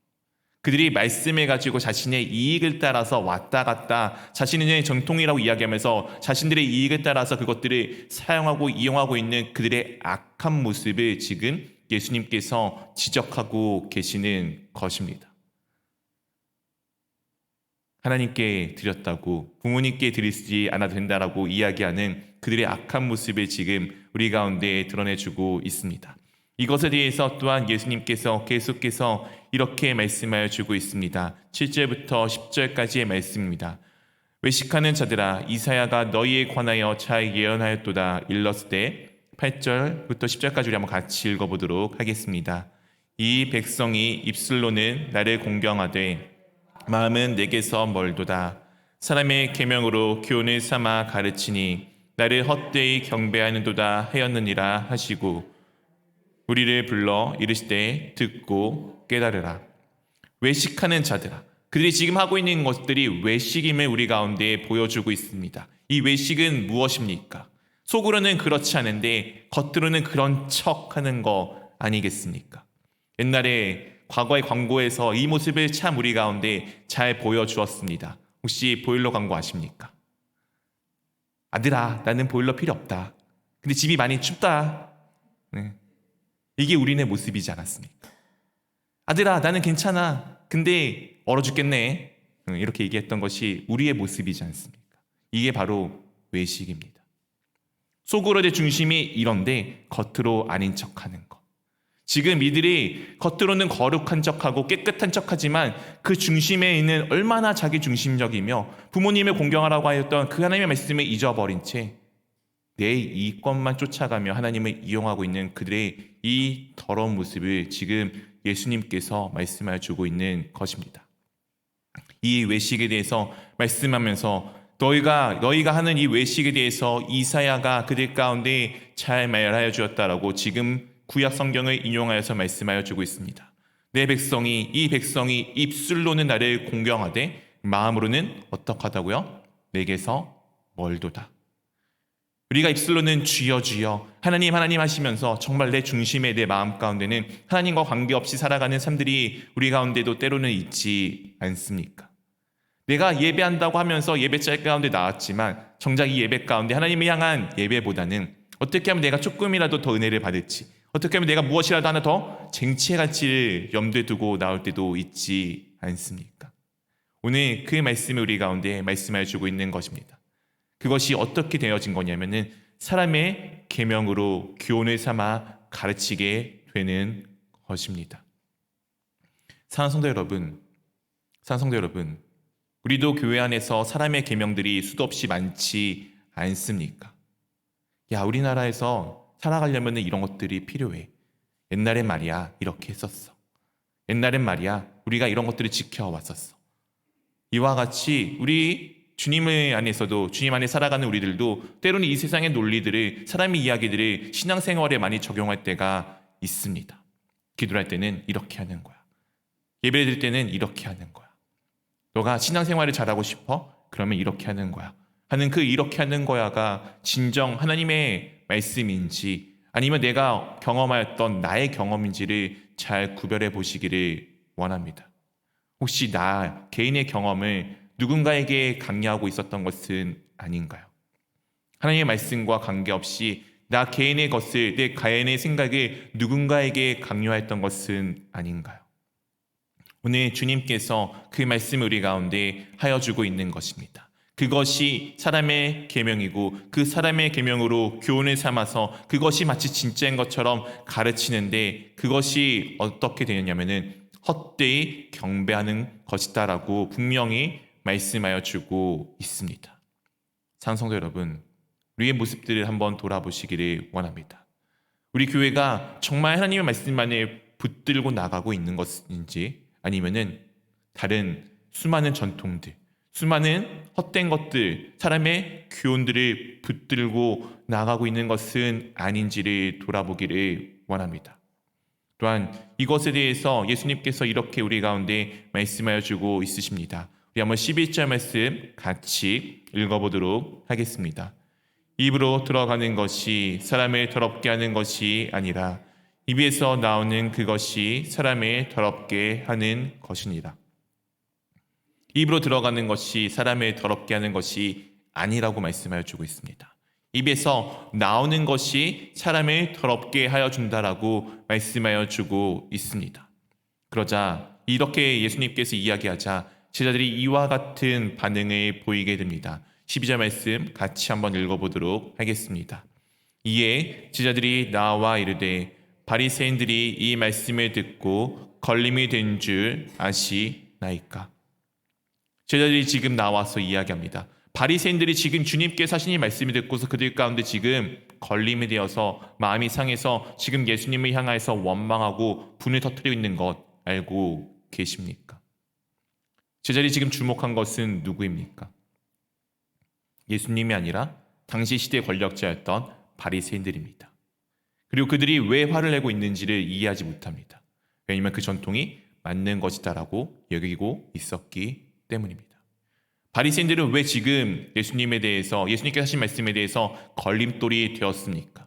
그들이 말씀을 가지고 자신의 이익을 따라서 왔다 갔다 자신의 전통이라고 이야기하면서 자신들의 이익을 따라서 그것들을 사용하고 이용하고 있는 그들의 악한 모습을 지금 예수님께서 지적하고 계시는 것입니다. 하나님께 드렸다고 부모님께 드리지 않아도 된다라고 이야기하는 그들의 악한 모습을 지금 우리 가운데 드러내주고 있습니다. 이것에 대해서 또한 예수님께서 계속해서 이렇게 말씀하여 주고 있습니다. 7절부터 10절까지의 말씀입니다. 외식하는 자들아 이사야가 너희에 관하여 잘 예언하였도다 일렀을 때 8절부터 10절까지 우리 한번 같이 읽어보도록 하겠습니다. 이 백성이 입술로는 나를 공경하되 마음은 내게서 멀도다. 사람의 계명으로 교훈을 삼아 가르치니 나를 헛되이 경배하는도다 하였느니라 하시고 우리를 불러 이르시되 듣고 깨달으라. 외식하는 자들아 그들이 지금 하고 있는 것들이 외식임을 우리 가운데 보여주고 있습니다. 이 외식은 무엇입니까? 속으로는 그렇지 않은데 겉으로는 그런 척하는 거 아니겠습니까? 옛날에 과거의 광고에서 이 모습을 참 우리 가운데 잘 보여주었습니다. 혹시 보일러 광고 아십니까? 아들아 나는 보일러 필요 없다. 근데 집이 많이 춥다. 네. 이게 우리네 모습이지 않았습니까? 아들아 나는 괜찮아. 근데 얼어 죽겠네. 이렇게 얘기했던 것이 우리의 모습이지 않습니까? 이게 바로 외식입니다. 속으로의 중심이 이런데 겉으로 아닌 척하는 것. 지금 이들이 겉으로는 거룩한 척하고 깨끗한 척하지만 그 중심에 있는 얼마나 자기 중심적이며 부모님을 공경하라고 하였던 그 하나님의 말씀을 잊어버린 채 내 이익권만 쫓아가며 하나님을 이용하고 있는 그들의 이 더러운 모습을 지금 예수님께서 말씀하여 주고 있는 것입니다. 이 외식에 대해서 말씀하면서 너희가 하는 이 외식에 대해서 이사야가 그들 가운데 잘 말하여 주었다라고 지금 구약 성경을 인용하여서 말씀하여 주고 있습니다. 이 백성이 입술로는 나를 공경하되 마음으로는 어떡하다고요? 내게서 멀도다. 우리가 입술로는 주여 주여 하나님 하나님 하시면서 정말 내 중심에 내 마음 가운데는 하나님과 관계없이 살아가는 삶들이 우리 가운데도 때로는 있지 않습니까? 내가 예배한다고 하면서 예배자리 가운데 나왔지만 정작 이 예배 가운데 하나님을 향한 예배보다는 어떻게 하면 내가 조금이라도 더 은혜를 받을지 어떻게 하면 내가 무엇이라도 하나 더 쟁취해갈지를 염두에 두고 나올 때도 있지 않습니까? 오늘 그 말씀을 우리 가운데 말씀해 주고 있는 것입니다. 그것이 어떻게 되어진 거냐면은 사람의 계명으로 교훈을 삼아 가르치게 되는 것입니다. 사랑하는 성도 여러분, 우리도 교회 안에서 사람의 계명들이 수도 없이 많지 않습니까? 야, 우리나라에서 살아가려면 이런 것들이 필요해. 옛날엔 말이야, 이렇게 했었어. 옛날엔 말이야, 우리가 이런 것들을 지켜왔었어. 이와 같이 우리 주님 안에 살아가는 우리들도 때로는 이 세상의 논리들을, 사람의 이야기들을 신앙생활에 많이 적용할 때가 있습니다. 기도할 때는 이렇게 하는 거야. 예배 드릴 때는 이렇게 하는 거야. 너가 신앙생활을 잘하고 싶어? 그러면 이렇게 하는 거야. 하는 그 이렇게 하는 거야가 진정 하나님의 말씀인지 아니면 내가 경험하였던 나의 경험인지를 잘 구별해 보시기를 원합니다. 혹시 나 개인의 경험을 누군가에게 강요하고 있었던 것은 아닌가요? 하나님의 말씀과 관계없이 나 개인의 것을, 내 개인의 생각을 누군가에게 강요했던 것은 아닌가요? 오늘 주님께서 그 말씀을 우리 가운데 하여주고 있는 것입니다. 그것이 사람의 계명이고 그 사람의 계명으로 교훈을 삼아서 그것이 마치 진짜인 것처럼 가르치는데 그것이 어떻게 되느냐면은 헛되이 경배하는 것이다라고 분명히 말씀하여 주고 있습니다. 사랑성도 여러분, 우리의 모습들을 한번 돌아보시기를 원합니다. 우리 교회가 정말 하나님의 말씀만을 붙들고 나가고 있는 것인지 아니면은 다른 수많은 전통들, 수많은 헛된 것들, 사람의 교훈들을 붙들고 나가고 있는 것은 아닌지를 돌아보기를 원합니다. 또한 이것에 대해서 예수님께서 이렇게 우리 가운데 말씀하여 주고 있으십니다. 우리 한번 11절 말씀 같이 읽어보도록 하겠습니다. 입으로 들어가는 것이 사람을 더럽게 하는 것이 아니라 입에서 나오는 그것이 사람을 더럽게 하는 것이니라. 입으로 들어가는 것이 사람을 더럽게 하는 것이 아니라고 말씀하여 주고 있습니다. 입에서 나오는 것이 사람을 더럽게 하여 준다라고 말씀하여 주고 있습니다. 그러자 이렇게 예수님께서 이야기하자 제자들이 이와 같은 반응을 보이게 됩니다. 12절 말씀 같이 한번 읽어보도록 하겠습니다. 이에 제자들이 나와 이르되 바리새인들이 이 말씀을 듣고 걸림이 된 줄 아시나이까. 제자들이 지금 나와서 이야기합니다. 바리새인들이 지금 주님께서 하신 이 말씀을 듣고서 그들 가운데 지금 걸림이 되어서 마음이 상해서 지금 예수님을 향하여서 원망하고 분을 터뜨리고 있는 것 알고 계십니까? 제자들이 지금 주목한 것은 누구입니까? 예수님이 아니라 당시 시대 권력자였던 바리새인들입니다. 그리고 그들이 왜 화를 내고 있는지를 이해하지 못합니다. 왜냐하면 그 전통이 맞는 것이다라고 여기고 있었기 때문입니다. 바리새인들은 왜 지금 예수님께서 하신 말씀에 대해서 걸림돌이 되었습니까?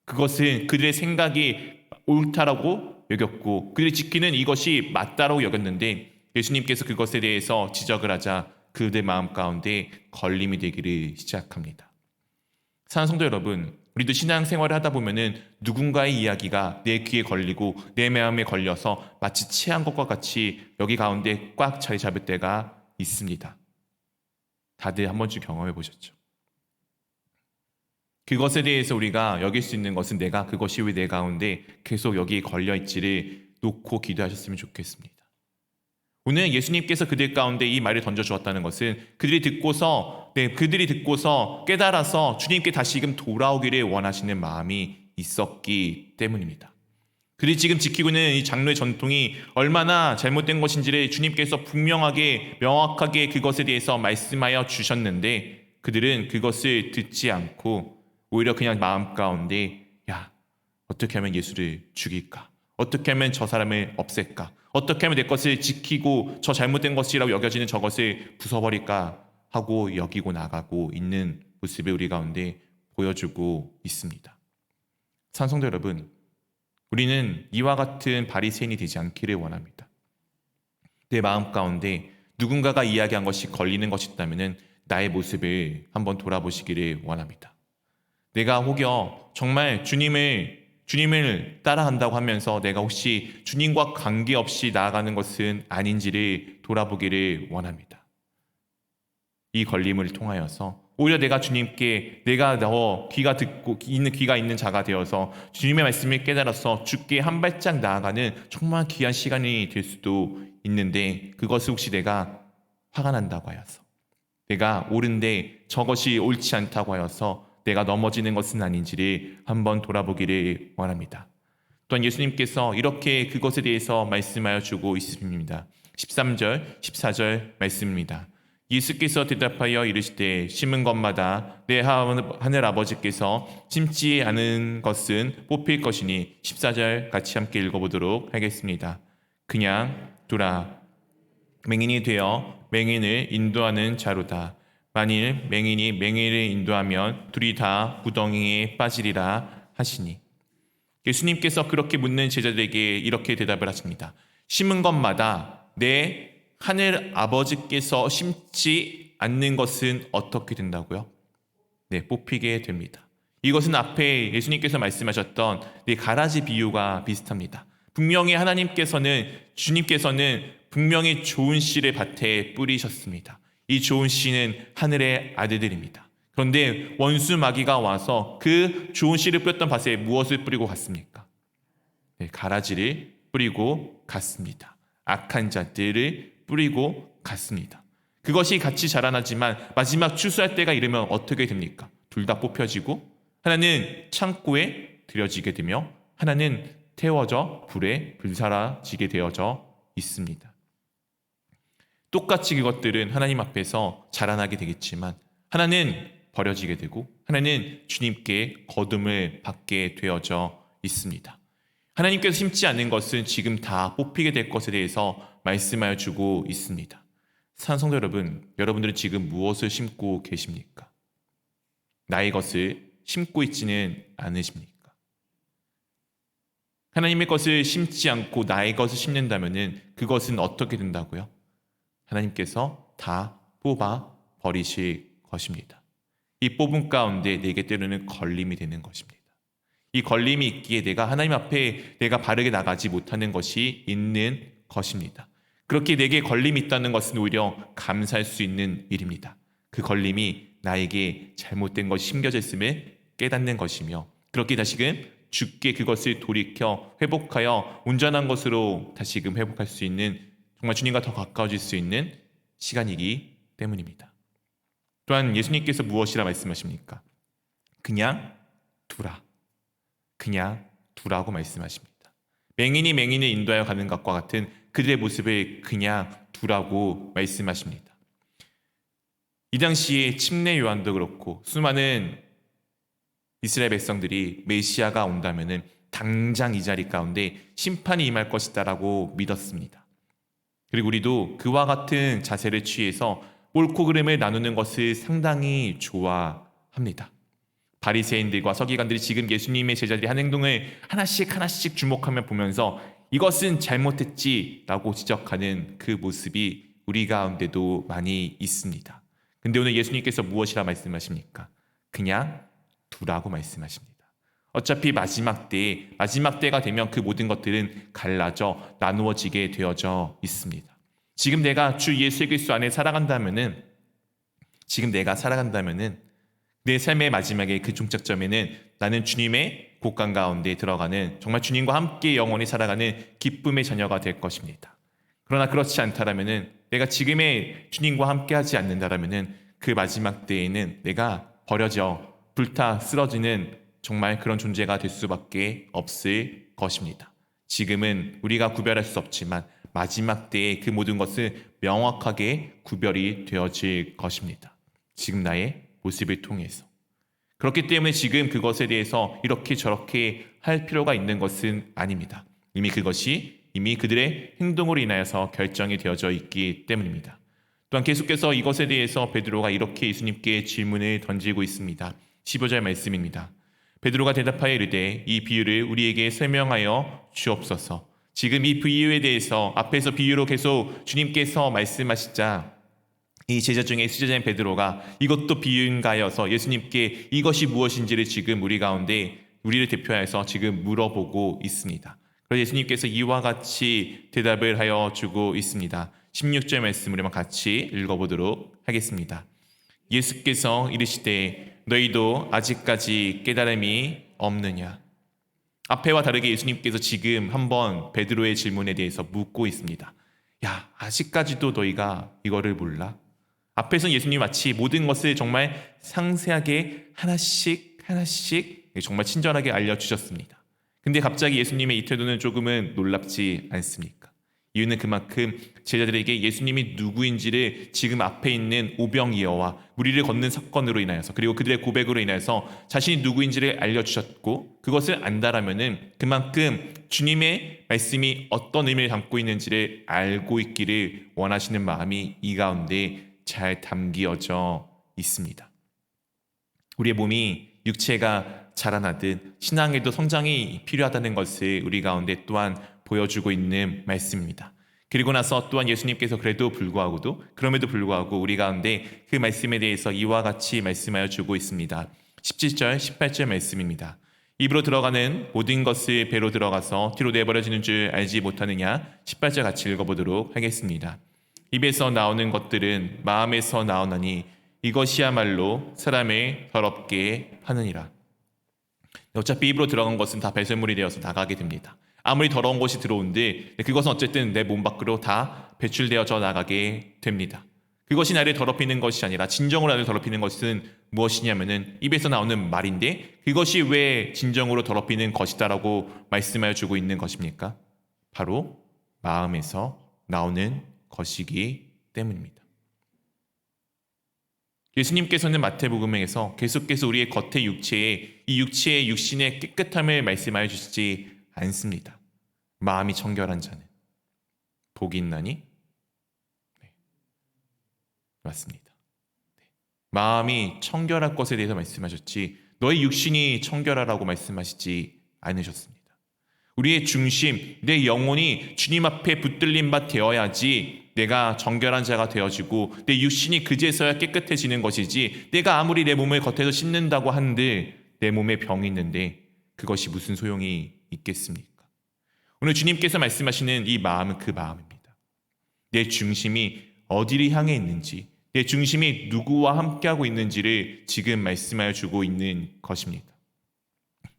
그것은 그들의 생각이 옳다라고 여겼고 그들이 지키는 이것이 맞다라고 여겼는데 예수님께서 그것에 대해서 지적을 하자 그들의 마음 가운데 걸림이 되기를 시작합니다. 사랑하는 성도 여러분, 우리도 신앙생활을 하다 보면은 누군가의 이야기가 내 귀에 걸리고 내 마음에 걸려서 마치 체한 것과 같이 여기 가운데 꽉 자리 잡을 때가 있습니다. 다들 한 번쯤 경험해 보셨죠? 그것에 대해서 우리가 여길 수 있는 것은 내가 그것이 왜 내 가운데 계속 여기에 걸려있지를 놓고 기도하셨으면 좋겠습니다. 오늘 예수님께서 그들 가운데 이 말을 던져주었다는 것은 그들이 듣고서 깨달아서 주님께 다시금 돌아오기를 원하시는 마음이 있었기 때문입니다. 그들이 지금 지키고 있는 이 장로의 전통이 얼마나 잘못된 것인지를 주님께서 분명하게 명확하게 그것에 대해서 말씀하여 주셨는데 그들은 그것을 듣지 않고 오히려 그냥 마음 가운데 어떻게 하면 예수를 죽일까? 어떻게 하면 저 사람을 없앨까? 어떻게 하면 내 것을 지키고 저 잘못된 것이라고 여겨지는 저것을 부숴버릴까 하고 여기고 나가고 있는 모습을 우리 가운데 보여주고 있습니다. 산성도 여러분, 우리는 이와 같은 바리새인이 되지 않기를 원합니다. 내 마음 가운데 누군가가 이야기한 것이 걸리는 것이 있다면 나의 모습을 한번 돌아보시기를 원합니다. 내가 혹여 정말 주님을 따라간다고 하면서 내가 혹시 주님과 관계없이 나아가는 것은 아닌지를 돌아보기를 원합니다. 이 걸림을 통하여서 오히려 내가 주님께 내가 더 귀가 듣고 있는 귀가 있는 자가 되어서 주님의 말씀을 깨달아서 주께 한 발짝 나아가는 정말 귀한 시간이 될 수도 있는데, 그것을 혹시 내가 화가 난다고 하여서, 내가 옳은데 저것이 옳지 않다고 하여서 내가 넘어지는 것은 아닌지를 한번 돌아보기를 원합니다. 또한 예수님께서 이렇게 그것에 대해서 말씀하여 주고 있습니다. 13절, 14절 말씀입니다. 예수께서 대답하여 이르시되 심은 것마다 내 하늘 아버지께서 심지 않은 것은 뽑힐 것이니. 14절 같이 함께 읽어보도록 하겠습니다. 그냥 두라. 맹인이 되어 맹인을 인도하는 자로다. 만일 맹인이 맹인을 인도하면 둘이 다 구덩이에 빠지리라 하시니. 예수님께서 그렇게 묻는 제자들에게 이렇게 대답을 하십니다. 심은 것마다 내 하늘 아버지께서 심지 않는 것은 어떻게 된다고요? 네, 뽑히게 됩니다. 이것은 앞에 예수님께서 말씀하셨던 가라지 비유가 비슷합니다. 분명히 주님께서는 분명히 좋은 씨를 밭에 뿌리셨습니다. 이 좋은 씨는 하늘의 아들들입니다. 그런데 원수 마귀가 와서 그 좋은 씨를 뿌렸던 밭에 무엇을 뿌리고 갔습니까? 네, 가라지를 뿌리고 갔습니다. 악한 자들을 뿌리고 갔습니다. 그것이 같이 자라나지만 마지막 추수할 때가 이르면 어떻게 됩니까? 둘 다 뽑혀지고 하나는 창고에 들여지게 되며 하나는 태워져 불에 불사라지게 되어져 있습니다. 똑같이 그것들은 하나님 앞에서 자라나게 되겠지만 하나는 버려지게 되고 하나는 주님께 거둠을 받게 되어져 있습니다. 하나님께서 심지 않는 것은 지금 다 뽑히게 될 것에 대해서 말씀하여 주고 있습니다. 사랑하는 성도 여러분, 여러분들은 지금 무엇을 심고 계십니까? 나의 것을 심고 있지는 않으십니까? 하나님의 것을 심지 않고 나의 것을 심는다면 그것은 어떻게 된다고요? 하나님께서 다 뽑아 버리실 것입니다. 이 뽑음 가운데 내게 때로는 걸림이 되는 것입니다. 이 걸림이 있기에 내가 하나님 앞에 내가 바르게 나가지 못하는 것이 있는 것입니다. 그렇게 내게 걸림이 있다는 것은 오히려 감사할 수 있는 일입니다. 그 걸림이 나에게 잘못된 것이 심겨져 있음을 깨닫는 것이며 그렇게 다시금 주께 그것을 돌이켜 회복하여 온전한 것으로 다시금 회복할 수 있는, 정말 주님과 더 가까워질 수 있는 시간이기 때문입니다. 또한 예수님께서 무엇이라 말씀하십니까? 그냥 두라. 그냥 두라고 말씀하십니다. 맹인이 맹인을 인도하여 가는 것과 같은 그들의 모습을 그냥 두라고 말씀하십니다. 이 당시에 침례 요한도 그렇고 수많은 이스라엘 백성들이 메시아가 온다면은 당장 이 자리 가운데 심판이 임할 것이다라고 믿었습니다. 그리고 우리도 그와 같은 자세를 취해서 옳고 그름을 나누는 것을 상당히 좋아합니다. 바리새인들과 서기관들이 지금 예수님의 제자들이 한 행동을 하나씩 주목하며 보면서 이것은 잘못했지라고 지적하는 그 모습이 우리 가운데도 많이 있습니다. 근데 오늘 예수님께서 무엇이라 말씀하십니까? 그냥 두라고 말씀하십니다. 어차피 마지막 때가 되면 그 모든 것들은 갈라져 나누어지게 되어져 있습니다. 지금 내가 주 예수 그리스도 안에 살아간다면은 내 삶의 마지막에 그 종착점에는 나는 주님의 곳간 가운데 들어가는, 정말 주님과 함께 영원히 살아가는 기쁨의 자녀가 될 것입니다. 그러나 그렇지 않다라면은, 내가 지금의 주님과 함께하지 않는다라면은 그 마지막 때에는 내가 버려져 불타 쓰러지는 정말 그런 존재가 될 수밖에 없을 것입니다. 지금은 우리가 구별할 수 없지만 마지막 때에 그 모든 것은 명확하게 구별이 되어질 것입니다. 지금 나의 모습을 통해서. 그렇기 때문에 지금 그것에 대해서 이렇게 저렇게 할 필요가 있는 것은 아닙니다. 이미 그들의 행동으로 인하여서 결정이 되어져 있기 때문입니다. 또한 계속해서 이것에 대해서 베드로가 이렇게 예수님께 질문을 던지고 있습니다. 15절 말씀입니다. 베드로가 대답하여 이르되 이 비유를 우리에게 설명하여 주옵소서. 지금 이 비유에 대해서 앞에서 비유로 계속 주님께서 말씀하시자 이 제자 중에 수제자인 베드로가 이것도 비유인가 하여서 예수님께 이것이 무엇인지를 지금 우리 가운데 우리를 대표해서 지금 물어보고 있습니다. 그래서 예수님께서 이와 같이 대답을 하여 주고 있습니다. 16절 말씀 우리만 같이 읽어보도록 하겠습니다. 예수께서 이르시되 너희도 아직까지 깨달음이 없느냐. 앞에와 다르게 예수님께서 지금 한번 베드로의 질문에 대해서 묻고 있습니다. 야, 아직까지도 너희가 이거를 몰라? 앞에서는 예수님이 마치 모든 것을 정말 상세하게 하나씩 정말 친절하게 알려주셨습니다. 근데 갑자기 예수님의 이 태도는 조금은 놀랍지 않습니까? 이유는 그만큼 제자들에게 예수님이 누구인지를 지금 앞에 있는 오병이어와 무리를 걷는 사건으로 인하여서, 그리고 그들의 고백으로 인하여서 자신이 누구인지를 알려주셨고, 그것을 안다라면은 그만큼 주님의 말씀이 어떤 의미를 담고 있는지를 알고 있기를 원하시는 마음이 이 가운데 잘 담기어져 있습니다. 우리의 몸이 육체가 자라나듯 신앙에도 성장이 필요하다는 것을 우리 가운데 또한 보여주고 있는 말씀입니다. 그리고 나서 또한 예수님께서 그럼에도 불구하고 우리 가운데 그 말씀에 대해서 이와 같이 말씀하여 주고 있습니다. 17절, 18절 말씀입니다. 입으로 들어가는 모든 것을 배로 들어가서 뒤로 내버려지는 줄 알지 못하느냐. 18절 같이 읽어보도록 하겠습니다. 입에서 나오는 것들은 마음에서 나오나니 이것이야말로 사람을 더럽게 하느니라. 어차피 입으로 들어간 것은 다 배설물이 되어서 나가게 됩니다. 아무리 더러운 것이 들어온들 그것은 어쨌든 내 몸 밖으로 다 배출되어져 나가게 됩니다. 그것이 나를 더럽히는 것이 아니라 진정으로 나를 더럽히는 것은 무엇이냐면은 입에서 나오는 말인데, 그것이 왜 진정으로 더럽히는 것이다라고 말씀하여 주고 있는 것입니까? 바로 마음에서 나오는 것이기 때문입니다. 예수님께서는 마태복음에서 계속해서 우리의 겉의 육체에 이 육체의 육신의 깨끗함을 말씀하여 주시지 않습니다. 마음이 청결한 자는 복이 있나니? 네, 맞습니다. 네. 마음이 청결할 것에 대해서 말씀하셨지 너의 육신이 청결하라고 말씀하시지 않으셨습니다. 우리의 중심, 내 영혼이 주님 앞에 붙들린 바 되어야지 내가 정결한 자가 되어지고 내 육신이 그제서야 깨끗해지는 것이지, 내가 아무리 내 몸을 겉에서 씻는다고 한들 내 몸에 병이 있는데 그것이 무슨 소용이 있겠습니까? 오늘 주님께서 말씀하시는 이 마음은 그 마음입니다. 내 중심이 어디를 향해 있는지, 내 중심이 누구와 함께하고 있는지를 지금 말씀하여 주고 있는 것입니다.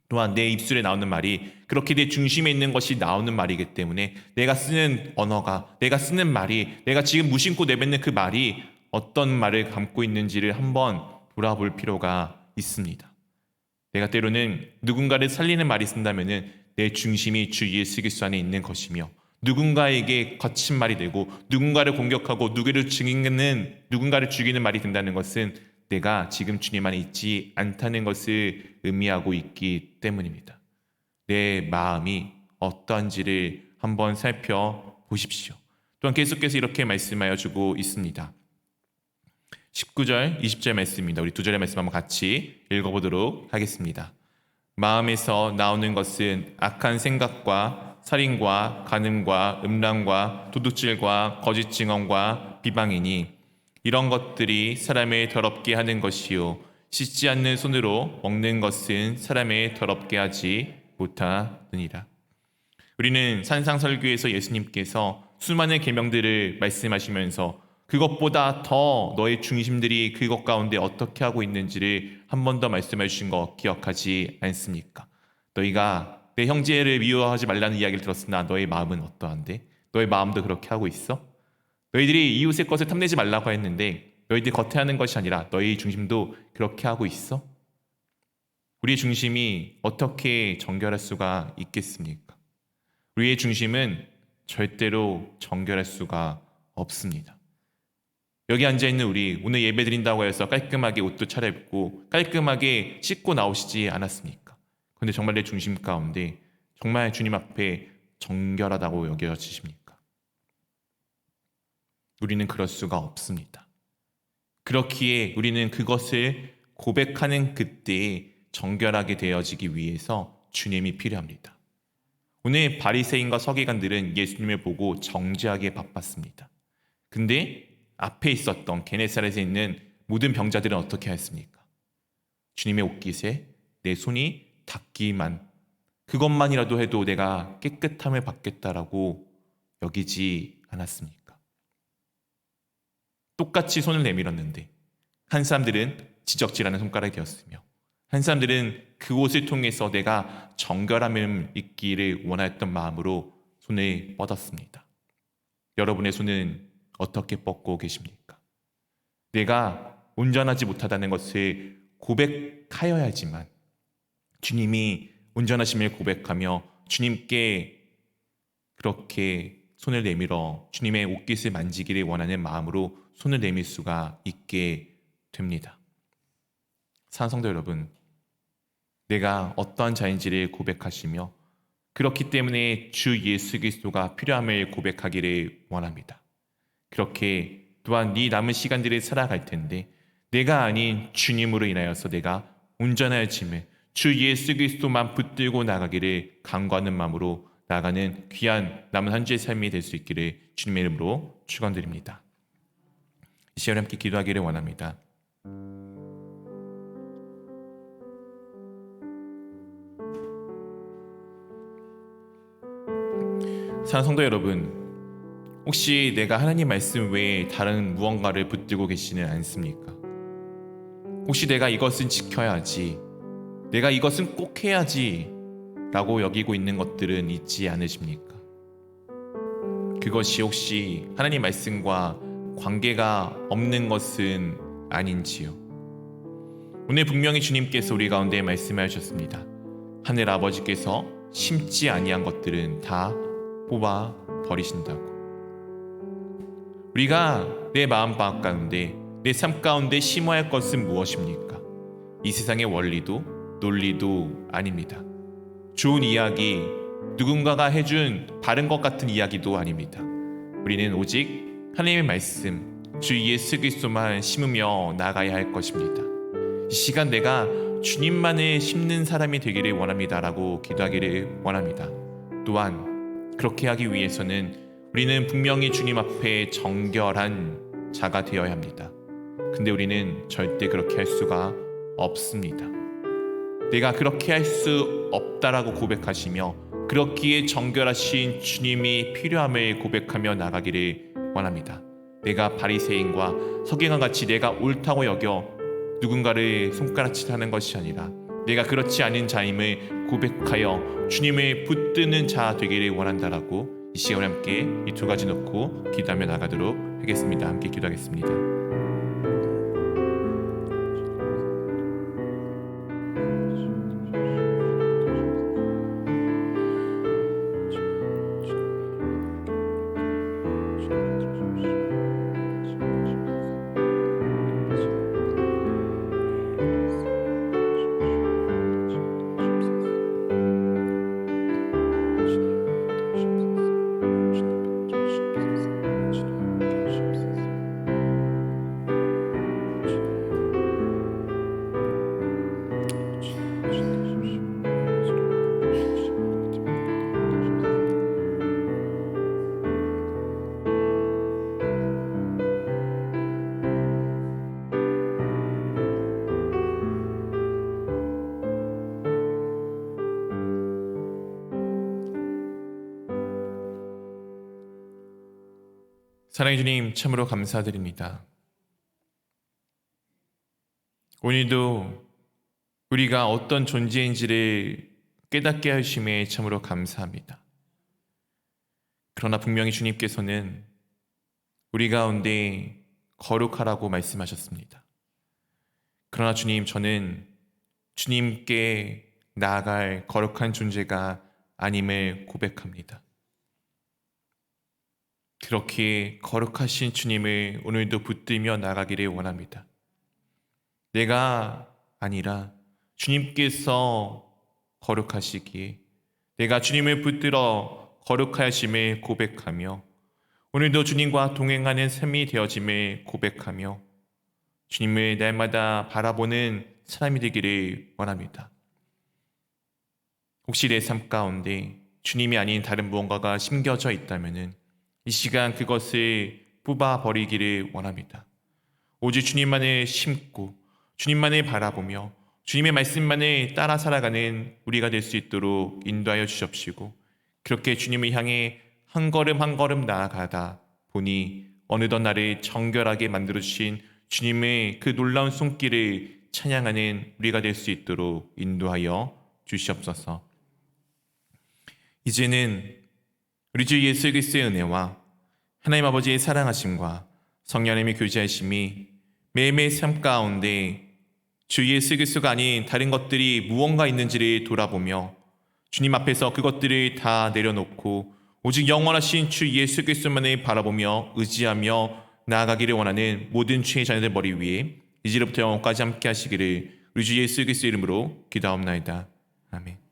또한 내 입술에 나오는 말이 그렇게 내 중심에 있는 것이 나오는 말이기 때문에 내가 쓰는 언어가, 내가 쓰는 말이, 내가 지금 무심코 내뱉는 그 말이 어떤 말을 담고 있는지를 한번 돌아볼 필요가 있습니다. 내가 때로는 누군가를 살리는 말이 쓴다면은 내 중심이 주 예수 그리스도 안에 있는 것이며, 누군가에게 거친 말이 되고 누군가를 공격하고 누구를 죽이는 말이 된다는 것은 내가 지금 주님 안에 있지 않다는 것을 의미하고 있기 때문입니다. 내 마음이 어떠한지를 한번 살펴보십시오. 또한 계속해서 이렇게 말씀하여 주고 있습니다. 19절, 20절 말씀입니다. 우리 두 절의 말씀 한번 같이 읽어보도록 하겠습니다. 마음에서 나오는 것은 악한 생각과 살인과 간음과 음란과 도둑질과 거짓 증언과 비방이니 이런 것들이 사람을 더럽게 하는 것이요 씻지 않는 손으로 먹는 것은 사람을 더럽게 하지 못하느니라. 우리는 산상설교에서 예수님께서 수많은 계명들을 말씀하시면서 그것보다 더 너의 중심들이 그것 가운데 어떻게 하고 있는지를 한 번 더 말씀해 주신 거 기억하지 않습니까? 너희가 내 형제를 미워하지 말라는 이야기를 들었으나 너의 마음은 어떠한데? 너의 마음도 그렇게 하고 있어? 너희들이 이웃의 것을 탐내지 말라고 했는데 너희들이 겉에 하는 것이 아니라 너희 중심도 그렇게 하고 있어? 우리의 중심이 어떻게 정결할 수가 있겠습니까? 우리의 중심은 절대로 정결할 수가 없습니다. 여기 앉아있는 우리, 오늘 예배 드린다고 해서 깔끔하게 옷도 차려입고 깔끔하게 씻고 나오시지 않았습니까? 그런데 정말 내 중심 가운데 정말 주님 앞에 정결하다고 여겨지십니까? 우리는 그럴 수가 없습니다. 그렇기에 우리는 그것을 고백하는 그때에 정결하게 되어지기 위해서 주님이 필요합니다. 오늘 바리새인과 서기관들은 예수님을 보고 정죄하기에 바빴습니다. 근데 앞에 있었던 게네사렛에 있는 모든 병자들은 어떻게 했습니까? 주님의 옷깃에 내 손이 닿기만, 그것만이라도 해도 내가 깨끗함을 받겠다라고 여기지 않았습니까? 똑같이 손을 내밀었는데 한 사람들은 지적질하는 손가락이었으며 한 사람들은 그곳을 통해서 내가 정결함을 잊기를 원하였던 마음으로 손을 뻗었습니다. 여러분의 손은 어떻게 뻗고 계십니까? 내가 온전하지 못하다는 것을 고백하여야지만 주님이 온전하심을 고백하며 주님께 그렇게 손을 내밀어 주님의 옷깃을 만지기를 원하는 마음으로 손을 내밀 수가 있게 됩니다. 사랑하는 성도 여러분, 내가 어떠한 자인지를 고백하시며 그렇기 때문에 주 예수 그리스도가 필요함을 고백하기를 원합니다. 그렇게 또한 네 남은 시간들을 살아갈 텐데 내가 아닌 주님으로 인하여서 내가 온전해짐을 주 예수 그리스도만 붙들고 나가기를 간구하는 마음으로 나아가는 귀한 남은 한 주의 삶이 될 수 있기를 주님의 이름으로 축원드립니다. 이 시간에 함께 기도하기를 원합니다. 사랑하는 성도 여러분, 혹시 내가 하나님 말씀 외에 다른 무언가를 붙들고 계시는 않습니까? 혹시 내가 이것은 지켜야지, 내가 이것은 꼭 해야지 라고 여기고 있는 것들은 있지 않으십니까? 그것이 혹시 하나님 말씀과 관계가 없는 것은 아닌지요? 오늘 분명히 주님께서 우리 가운데 말씀하셨습니다. 하늘 아버지께서 심지 아니한 것들은 다 뽑아 버리신다고. 우리가 내 마음방 가운데 내 삶 가운데 심어야 할 것은 무엇입니까? 이 세상의 원리도 논리도 아닙니다. 좋은 이야기, 누군가가 해준 바른 것 같은 이야기도 아닙니다. 우리는 오직 하나님의 말씀, 주 예수 그리스도만 심으며 나가야 할 것입니다. 이 시간 내가 주님만을 심는 사람이 되기를 원합니다라고 기도하기를 원합니다. 또한 그렇게 하기 위해서는 우리는 분명히 주님 앞에 정결한 자가 되어야 합니다. 근데 우리는 절대 그렇게 할 수가 없습니다. 내가 그렇게 할 수 없다라고 고백하시며 그렇기에 정결하신 주님이 필요함을 고백하며 나가기를 원합니다. 내가 바리새인과 서기관 같이 내가 옳다고 여겨 누군가를 손가락질하는 것이 아니라 내가 그렇지 않은 자임을 고백하여 주님을 붙드는 자 되기를 원한다라고 이 시간에 함께 이 두 가지 놓고 기도하며 나가도록 하겠습니다. 함께 기도하겠습니다. 사랑의 주님, 참으로 감사드립니다. 오늘도 우리가 어떤 존재인지를 깨닫게 하심에 참으로 감사합니다. 그러나 분명히 주님께서는 우리 가운데 거룩하라고 말씀하셨습니다. 그러나 주님, 저는 주님께 나아갈 거룩한 존재가 아님을 고백합니다. 그렇게 거룩하신 주님을 오늘도 붙들며 나가기를 원합니다. 내가 아니라 주님께서 거룩하시기에 내가 주님을 붙들어 거룩하심을 고백하며 오늘도 주님과 동행하는 삶이 되어짐을 고백하며 주님을 날마다 바라보는 사람이 되기를 원합니다. 혹시 내 삶 가운데 주님이 아닌 다른 무언가가 심겨져 있다면 이 시간 그것을 뽑아버리기를 원합니다. 오직 주님만을 심고 주님만을 바라보며 주님의 말씀만을 따라 살아가는 우리가 될 수 있도록 인도하여 주십시고 그렇게 주님을 향해 한 걸음 한 걸음 나아가다 보니 어느덧 나를 정결하게 만들어주신 주님의 그 놀라운 손길을 찬양하는 우리가 될 수 있도록 인도하여 주시옵소서. 이제는 우리 주 예수 그리스도의 은혜와 하나님 아버지의 사랑하심과 성령님의 교제하심이 매일매일 삶 가운데 주 예수 그리스도가 아닌 다른 것들이 무언가 있는지를 돌아보며 주님 앞에서 그것들을 다 내려놓고 오직 영원하신 주 예수 그리스도만을 바라보며 의지하며 나아가기를 원하는 모든 주의 자녀들 머리 위에 이제로부터 영원까지 함께 하시기를 우리 주 예수 그리스도 이름으로 기도하옵나이다. 아멘.